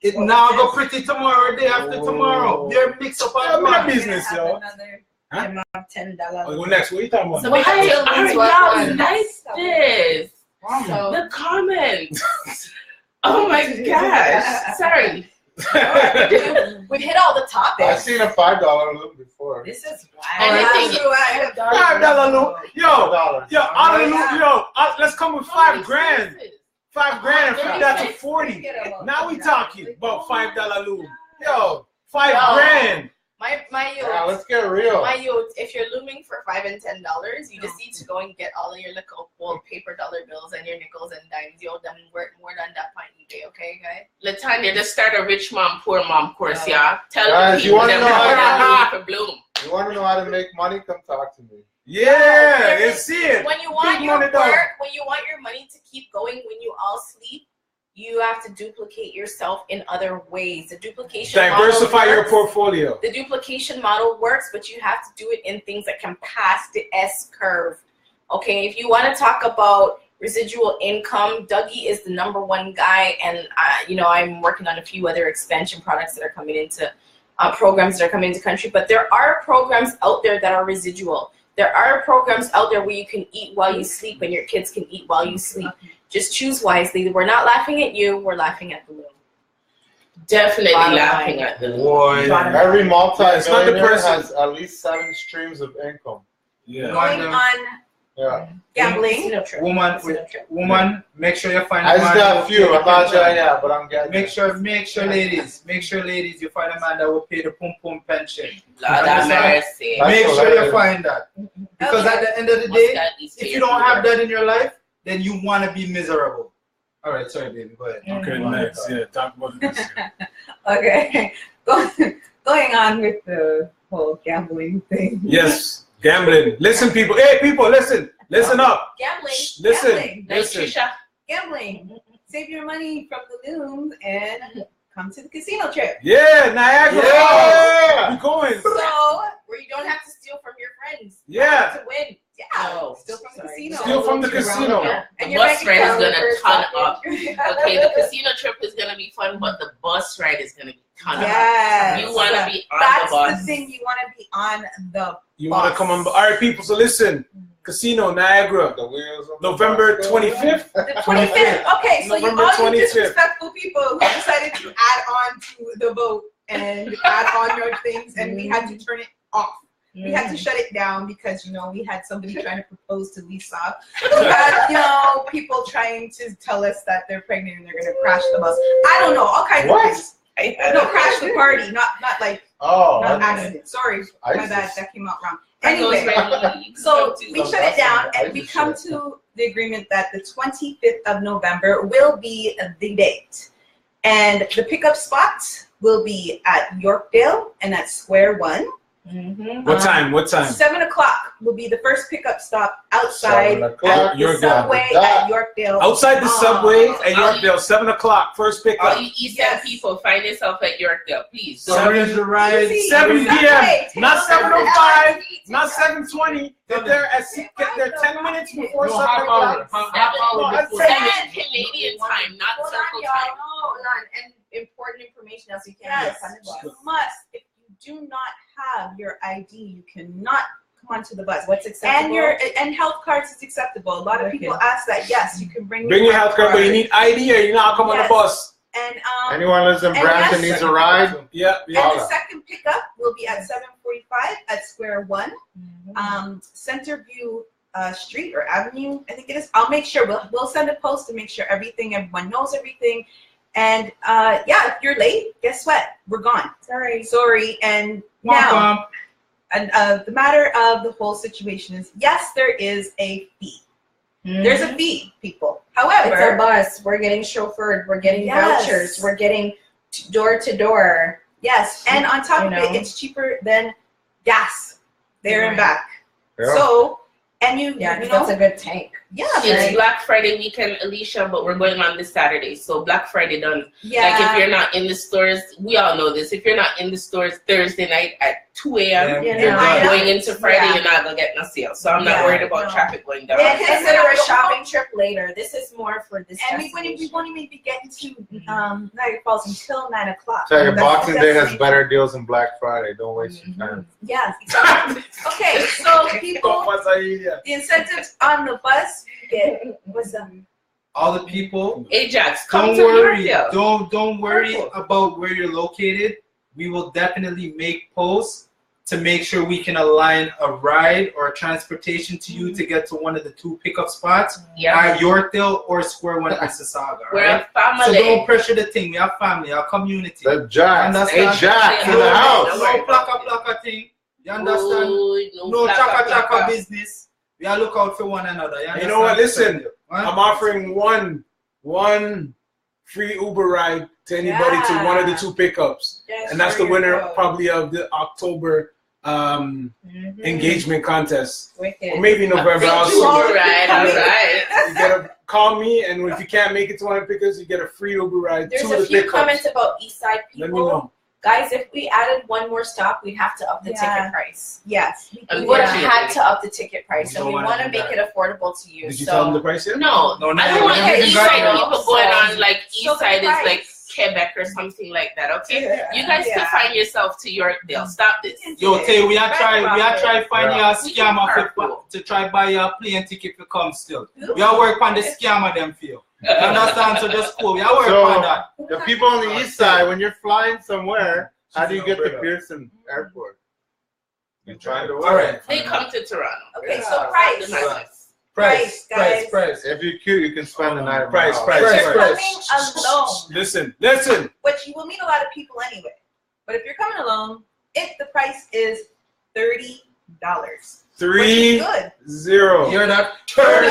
It now go pretty tomorrow, day after tomorrow. They're mixed up on My one. business, yo. Another Huh? amount of $10. Go next. What are you talking about? So we have Why till are these y'all ones. like this? So The comments. Oh my gosh. Sorry. we've hit all the I've topics. seen a $5 loom before. This is And I think $5 loom. Yo, $5. out of the loop, yo. Let's come with $5 grand. $5 grand and flip that to 40. Now we talking about $5 loom. Yo, $5 grand. my youth. Yeah, let's get real. My youth, if you're looming for $5 and $10, you just need to go and get all of your little old paper dollar bills and your nickels and dimes. You'll done work more than that on eBay, okay, guys? Latanya, just start a rich mom, poor mom course, yeah. Tell Guys, the you people wanna that know how we're for bloom. You want to know how to make money? Come talk to me. Yeah, let's see it. When you want Big your money, work, dog. when you want your money to keep going when you all sleep, you have to duplicate yourself in other ways. The duplication Diversify model your works. portfolio. The duplication model works, but you have to do it in things that can pass the S curve. Okay, if you want to talk about residual income, Dougie is the #1 guy, and I'm working on a few other expansion products that are coming into programs that are coming into country. But there are programs out there that are residual. There are programs out there where you can eat while you sleep, and your kids can eat while you sleep. Just choose wisely. We're not laughing at you. We're laughing at the loom. Definitely Bottom laughing line. at the loom. Boy, Every it's not the multi-millionaire person. has at least 7 streams of income. Yeah. Going on Yeah. gambling. woman, make sure you find I a just man got that a few. will I'm pay not the sure pension. yet, but I'm getting Make sure, ladies, you find a man that will pay the pum pension. Lord have mercy. That's Make sure hilarious. you find that. Because at the end of the Must day, at least if pay you don't for have it. that in your life, then you want to be miserable. All right, sorry, baby, go ahead. Okay, next. Yeah, talk about this. Okay. Going on with the whole gambling thing. Yes, gambling. Listen, people. Hey, people, listen. Listen up. Gambling. Shh, listen. Gambling. Nice, Listen. Trisha. Gambling. Save your money from the looms and come to the casino trip. Yeah, Niagara. Yeah. We going. So, where you don't have to steal from your friends. Yeah. To win. Yeah. Oh, Still from the sorry. casino. Steal from the casino. The And your bus bank ride is account gonna first ton off. up. Okay, the casino trip is gonna be fun, but the bus ride is gonna be ton up. Yes. You wanna be on That's the bus. the thing. You want to be on the You want to come on? All right, people. So listen. Casino Niagara, The wheels of the November bus. 25th. The 25th. Okay, so November all you 25th. disrespectful people who decided to add on to the boat and add on your things, and we had to turn it off. We had to shut it down because, we had somebody trying to propose to Lisa. We had, people trying to tell us that they're pregnant and they're going to crash the bus. I don't know, all kinds What? of things. No, crash the party, not like, Oh, not okay. accident. Sorry, my ISIS. bad, that came out wrong. Anyway, Anyway, so we shut it down and we come to the agreement that the 25th of November will be the date. And the pickup spots will be at Yorkdale and at Square One. What time? 7 o'clock will be the first pickup stop outside at the Yorkdale. subway at Yorkdale. Outside the subway at Yorkdale, 7 o'clock, first pickup. All you East End people, find yourself at Yorkdale, please. So here's the ride. 7 p.m. Not 7:05, not 7:20. Get there at 10 minutes before 7 o'clock. 7 Canadian time, not Circle time. Hold on. And important information else you can't Yes, you must. If you do not have your ID, you cannot come onto the bus. What's acceptable? And health cards is acceptable. A lot of people ask that. Yes, you can bring your health card, but you need ID or you're not coming on the bus. And anyone lives in Brampton needs a ride. Yeah. And the second pickup will be at 7:45 at Square One, Centerview Street or Avenue, I think it is. I'll make sure we'll send a post to make sure everyone knows everything. And if you're late, guess what? We're gone. Sorry. And now, the matter of the whole situation is, yes, there is a fee. There's a fee, people. However, it's a bus. We're getting chauffeured. We're getting vouchers. We're getting door to door. Yes, and on top of it, it's cheaper than gas there and back. Yeah. So, and you know, that's a good tank. Yeah, It's Black Friday weekend, Alicia, but we're going on this Saturday. So Black Friday done. Yeah. Like if you're not in the stores, we all know this. If you're not in the stores Thursday night at 2 a.m., going into Friday, you're not going to get no sale. So I'm not worried about traffic going down. And consider a shopping trip later. This is more for this and we won't even be getting to Niagara Falls until 9 o'clock. Tell you, Boxing Day has better deals than Black Friday. Don't waste your time. Yes. Okay, so people, the incentives on the bus, you get all the people. Ajax, Don't worry. Don't worry about where you're located. We will definitely make posts to make sure we can align a ride or a transportation to you to get to one of the 2 pickup spots at Yorkdale or Square One at Mississauga. We're a family. So don't pressure the thing. We are family, our community. The Jack, Jack in No, the house. no plaka thing. You understand? No chaka business. We are look out for one another. You know what? Listen, I'm offering one free Uber ride to anybody to one of the 2 pickups, and that's the winner probably of the October engagement contest, or maybe November. All right. You gotta call me, and if you can't make it to one of the pickups, you get a free Uber ride. There's 2 a of the few pickups. comments about East Side people. Let me know. Guys, if we added one more stop, we'd have to up the ticket price. Yes. We would have had to up the ticket price, and we want to make it affordable to you. Did you tell them the price yet? No, I don't want to East Side people going on like East Side is like Quebec or something like that. Okay, you guys can find yourself to Yorkdale. Stop this. Yo, Tay, we are trying finding a scammer to try buy your plane ticket to come still. We are working on the scammer them feel. You understand? So just cool. We are working on that. The people on the east side, when you're flying somewhere, how do you get to Pearson Airport? You trying to work. They come to Toronto. Okay, so price, guys. Price. If you're cute, you can spend the night. Price. Coming alone. Listen. Which you will meet a lot of people anyway. But if you're coming alone, the price is $30. 30. You're not $30.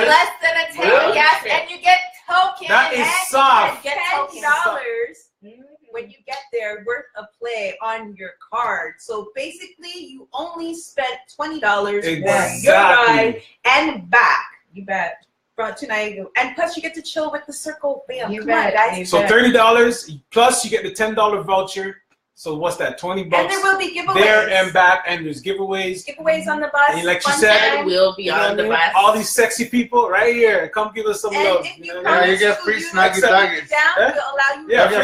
Less than a tank, yes, and you get token. That is soft. You get $10 when you get there worth of play on your card. So basically, you only spent $20 for your ride and back. You bet. Brought to Niagara, and plus you get to chill with the Circle fam. Come on, guys. So $30 plus you get the $10 voucher. So what's that? $20. And there will be giveaways there and back, and there's giveaways. Giveaways on the bus. And like she said, will be on the bus. All these sexy people right here. Come give us some love. You get free Snuggie Dougies.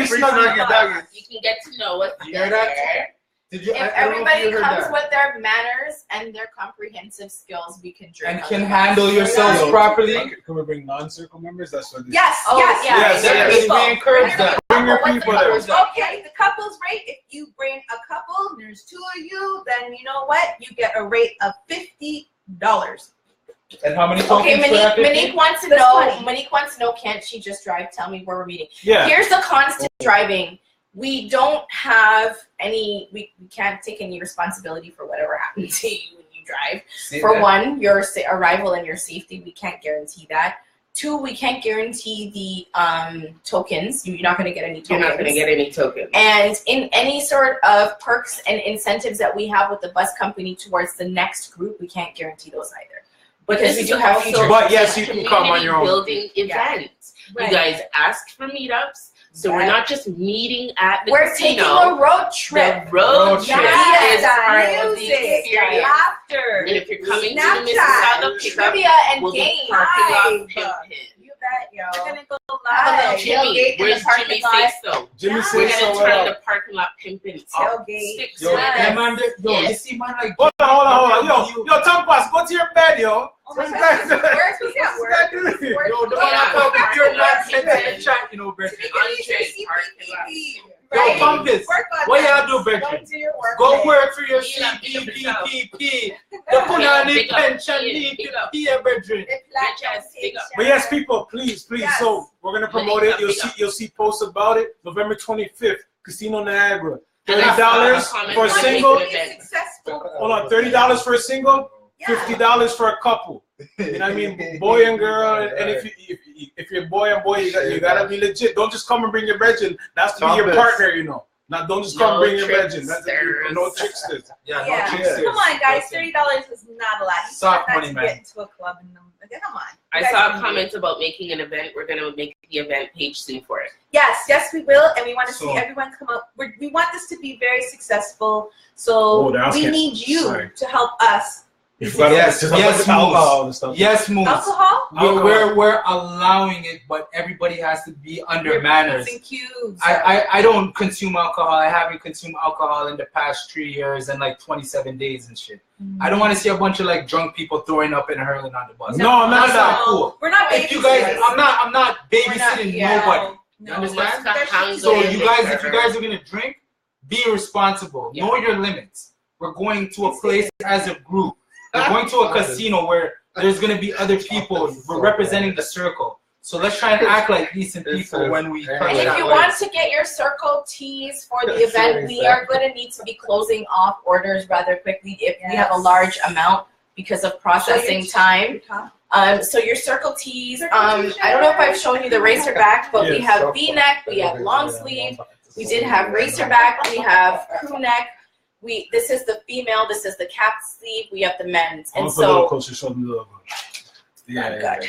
Free Snuggie Dougies. You can get to know us. You hear that? If everybody comes with their manners and their comprehensive skills, we can drink. And can handle yourselves properly. Can we bring non-circle members? That's what. Yes. We encourage that. Bring your people. Okay, the couples rate. If you bring a couple, and there's 2 of you, then you know what? You get a rate of $50. And how many tokens? Okay, Monique wants to know. Monique wants to know. Can't she just drive? Tell me where we're meeting. Yeah. Here's the constant driving. We don't have any. We can't take any responsibility for whatever happens to you when you drive. For one, your arrival and your safety, we can't guarantee that. 2, we can't guarantee the tokens. You're not going to get any tokens. You're not going to get any tokens. And in any sort of perks and incentives that we have with the bus company towards the next group, we can't guarantee those either. Because we do have future. But yes, you can come on your own. Building events. Right. You guys asked for meetups. So we're not just meeting at the We're casino. taking a road trip. The road trip is part of the music, experience. laughter, And if you're coming to Snapchat, the Mississauga pickup, Trivia and we'll be games. parking lot Live. pimping. You bet, yo. We're gonna go Have a live. Jimmy, where's Jimmy say so? Jimmy Yeah. say We're so. gonna turn the parking lot pimping up. Tailgate. Sticks Yo, with yeah, us. man, you Yes. see, man, like. Hold on. Yo, Tampass, go to your bed, yo. Oh my God, this is work. We can't work. Yo, don't Yeah. talk with your man in the chat, you know, Bridget. Yo, Right. Compass, Work on what that. y'all do, Go Bridget? do your work. Go day. work for your Yeah, pick up yourself. CPPP. The Punani Big up. pension Yeah, need big to up. be a Bridget. The Bitch ass big up. But yes, people, please. Yes. So we're gonna promote it. Big up. You'll see posts about it. November 25th, Casino Niagara. And $30 comment for a on the single. event. Successful. Hold on, $30 for a single, Yeah. $50 for a couple. You know what I mean? Boy and girl, and if you're boy and boy, you gotta be legit. Don't just come and bring your brethren. That's to be your partner, you know. Not don't just come and bring your brethren. That's no tricksters. Yeah, Yeah. no tricksters. Come on, guys. $30 is not a lot. You Soft can't money, to man. get into a club and come on. I You guys saw can a do it. comment about making an event. We're gonna make the event page soon for it. Yes, we will, and we want to see So- everyone come up. We want this to be very successful, Oh, so the house we can- need you sorry. to help us. You forgot Yes, about yes, alcohol and stuff. Yes, Moose. Alcohol? We're allowing it, but everybody has to be under manners. And cues. I don't consume alcohol. I haven't consumed alcohol in the past 3 years and like 27 days and shit. I don't want to see a bunch of like drunk people throwing up and hurling on the bus. No, that's not not cool. We're not If you guys, babysitters. I'm not babysitting nobody. No. You understand? Hands So on you it. guys, if you guys are gonna drink, be responsible. Yeah. Know your limits. We're going to a place as a group. We're going to a casino where there's gonna be other people. We're representing the circle. So let's try and act like decent people when we touch And if that you way. want to get your circle teas for the event, we are going to need to be closing off orders rather quickly if we have a large amount because of processing time. So your circle tees, I don't know if I've shown you the racerback, but we have V-neck, we have long sleeve, we did have racerback, we have crew neck. This is the female, this is the cap sleeve, we have the men's. And Put a little so closer, show them the logo. Good.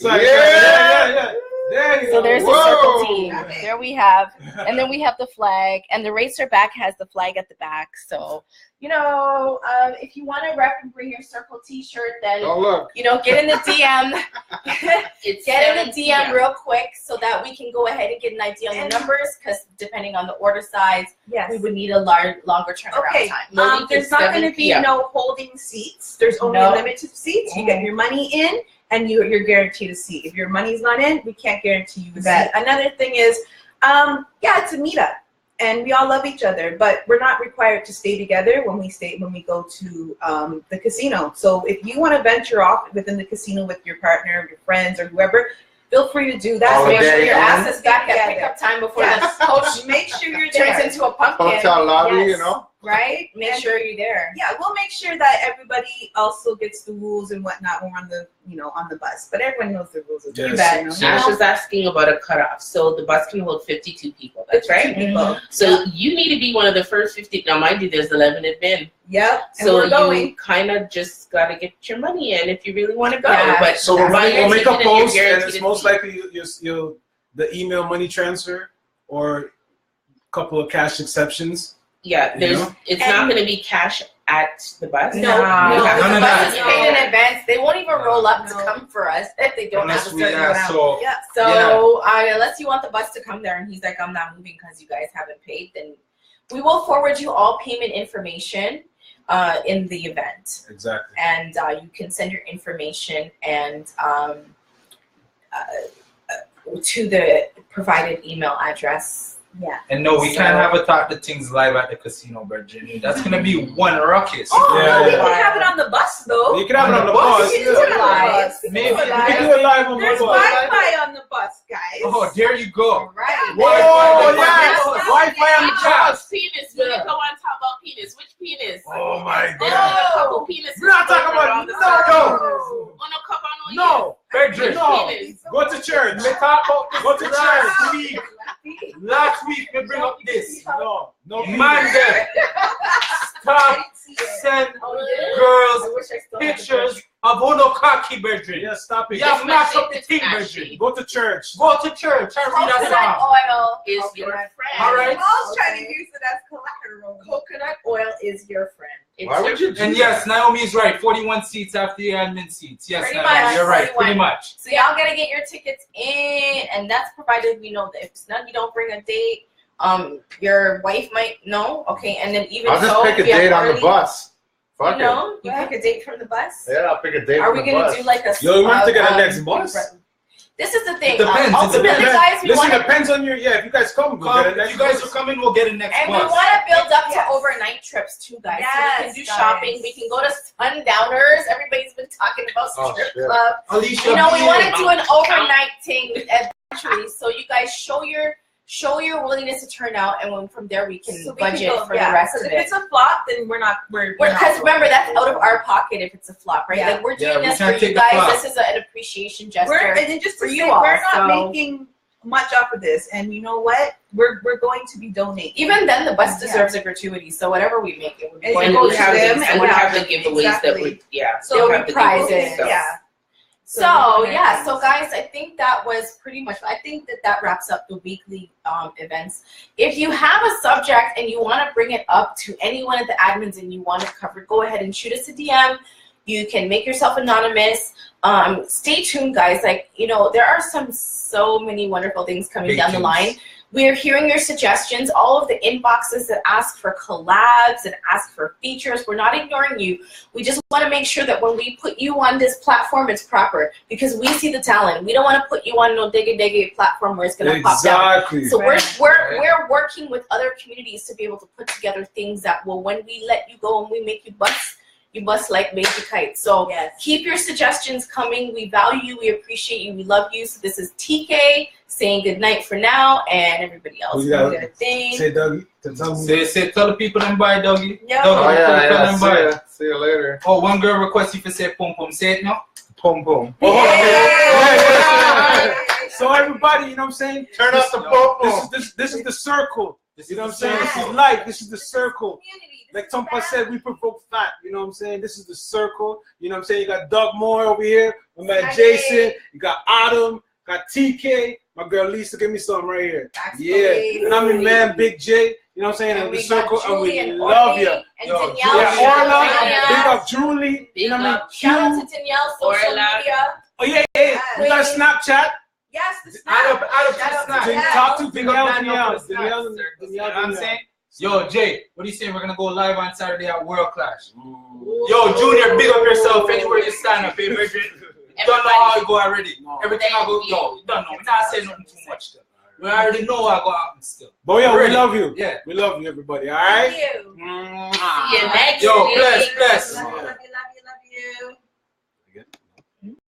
Yeah. There you So go. there's the Whoa. circle team. There we have, and then we have the flag, and the racer back has the flag at the back. So, if you want to bring your circle T-shirt, then Oh look. get in the DM, It's get in the 7 DM p.m. real quick so that we can go ahead and get an idea on the numbers. Because depending on the order size, Yes. we would need a longer turnaround Okay. time. Monique, There's it's not 7 going to be p.m. no holding seats. There's only No. limited seats. You get your money in, and you're guaranteed a seat. If your money's not in, we can't guarantee you a seat. Another thing is, it's a meetup, and we all love each other, but we're not required to stay together when we go to the casino. So if you want to venture off within the casino with your partner, your friends, or whoever, feel free to do that. All Make sure day your long. ass is back at Together. pickup time before Yes. the coach Make sure you're turns there. into a pumpkin. Hotel lobby, Yes. you know. Right? Make And- sure you're there. Yeah, we'll make sure that everybody also gets the rules and whatnot when we're on the bus. But everyone knows the rules of the Yes. bus. Ash was asking about a cutoff. So the bus can hold 52 people. That's right. People. So you need to be one of the first 50. Now, mind you, there's 11 admin. Yep. And So we're you going. kind of just got to get your money in if you really want to go. Yeah. But So that's why we'll you're make a taking it, you're post, and guaranteed it's a most seat. likely you'll the email money transfer or a couple of cash exceptions. Yeah, You know? it's not going to be cash at the bus. No, You no, have because to none the of bus that. is paid in advance. They won't even roll up to No. come for us if they don't Unless have a we certain amount. so Yeah. So unless you want the bus to come there and he's like, I'm not moving because you guys haven't paid, then we will forward you all payment information in the event. Exactly. And you can send your information and to the provided email address. Yeah. and no, we So- can't have a talk the things live at the casino, Virginia. That's gonna be one ruckus. Oh, Yeah, no, we yeah. can have it on the bus though. You can have it on the bus. bus. We can do it live. Maybe. We can do it live on the There's bus. Wi-Fi on the bus, guys. Oh, there you go. Right. Whoa, yes! Wi-Fi on the Oh, bus. penis. We didn't go on top about penis. Which penis? Oh my There's God. a couple penises. We're not brethren. No. Go to church. We talk about this Go to last church. week. Last week we bring up this. No. Man, them stop send girls pictures of Ono Kaki, brethren. Yeah, stop it. You have matched up the thing, brethren. Go to church. Go to church and read that Coconut song. oil Is your friend. All right. Paul's trying to use it as collateral. Coconut oil is your friend. It's Why your would you do And yes, Naomi is right. 41 seats after the admin seats. Yes, Pretty Naomi, much, you're right. 41. Pretty much. So y'all gotta get your tickets in, and that's provided we know that if Snuggie don't bring a date, your wife might know. Okay, and then even I'll just so, pick a if you have date on the already- bus. Fuck You know, you Yeah. pick a date from the bus. it. Yeah, I'll pick a date Are on we the gonna bus. do like a? Yo, we want to get the next bus. This is the thing. It depends. It Ultimately, depends. guys, we Listen, want to. depends on your. Yeah, if you guys come, we'll Come, get a if next you guys bus. are coming, we'll get a next And we bus. want to build up to Yes. overnight trips too, guys. so we Yes, can do guys. shopping. We can go to Sundowners. Everybody's been talking about Oh, strip shit. club. Alicia, You know, we be want in. to do an overnight thing eventually. So you guys show your willingness to turn out, and when from there we can So we can budget go- for yeah, the rest 'cause of if it. it's a flop, then we're not. Because remember, that's out of our pocket if it's a flop, right? Yeah. Like we're Yeah, doing we this for can't you take the guys. flop. This is an appreciation gesture. And then just for to you say, all, we're not so- making much off of this, and you know what? We're going to be donating. Even then, the bus Yeah. deserves a gratuity. So whatever we make, it would be. And going And go we to to have them the, and we yeah, have the giveaways that exactly. we, yeah. So we'll we have the prizes. giveaways, so. Yeah. So yeah, so guys, I think that was pretty much. I think that wraps up the weekly events. If you have a subject and you want to bring it up to any one of the admins and you want to cover, go ahead and shoot us a DM. You can make yourself anonymous. Stay tuned, guys. Like, you know, there are so many wonderful things coming Big down the things. line. We're hearing your suggestions, all of the inboxes that ask for collabs and ask for features. We're not ignoring you. We just want to make sure that when we put you on this platform, it's proper because we see the talent. We don't want to put you on no diggy platform where it's going to pop down. Exactly. So Right. we're working with other communities to be able to put together things that will, when we let you go and we make you bust like baby kites. So Yes. keep your suggestions coming. We value you. We appreciate you. We love you. So this is TK saying good night for now, and everybody else Who's do that? their thing. Say, Dougie. Tell me. Tell the people them bye, Dougie. Yeah. Dougie, Oh tell the yeah, people yeah. them bye. See you later. Oh, one girl requests you to say pom pom. Say it now. Pum pum. Oh, Yeah. So everybody, you know what I'm saying? Turn up the pum pum. This is the circle. You know what I'm saying? Yes. This is life. This is the circle. Community. Like Tompa said, we provoke fat. You know what I'm saying? This is the circle. You know what I'm saying? You got Doug Moore over here. My man Hi, Jason. You got Adam. Got TK. My girl Lisa. Give me some right here. Yeah. And I'm your man Big J. You know what I'm saying? And And the we got circle. And Julie we and love Orly you. and Yo, Danielle. Yeah, Shout out Orla. to Big Danielle. up Julie. You know what I mean? Shout out Q. to Danielle, social Orla. media. Oh, yeah. We got Snapchat. Yes, the Add snap. up Shout out to to Danielle. Talk to Big up Danielle. Danielle. Danielle. You know what I'm saying? Yo, Jay, what do you say? We're gonna go live on Saturday at World Clash. Yo, Junior, big up yourself anywhere you stand up, baby. Don't know how it go already. Everything I go, yo, don't know. We're not saying nothing too much still. We already know what go happen still. But yeah, we Ready? love you. Yeah. See you, everybody. All right? Thank you. See you next Yo, week. bless. Love you.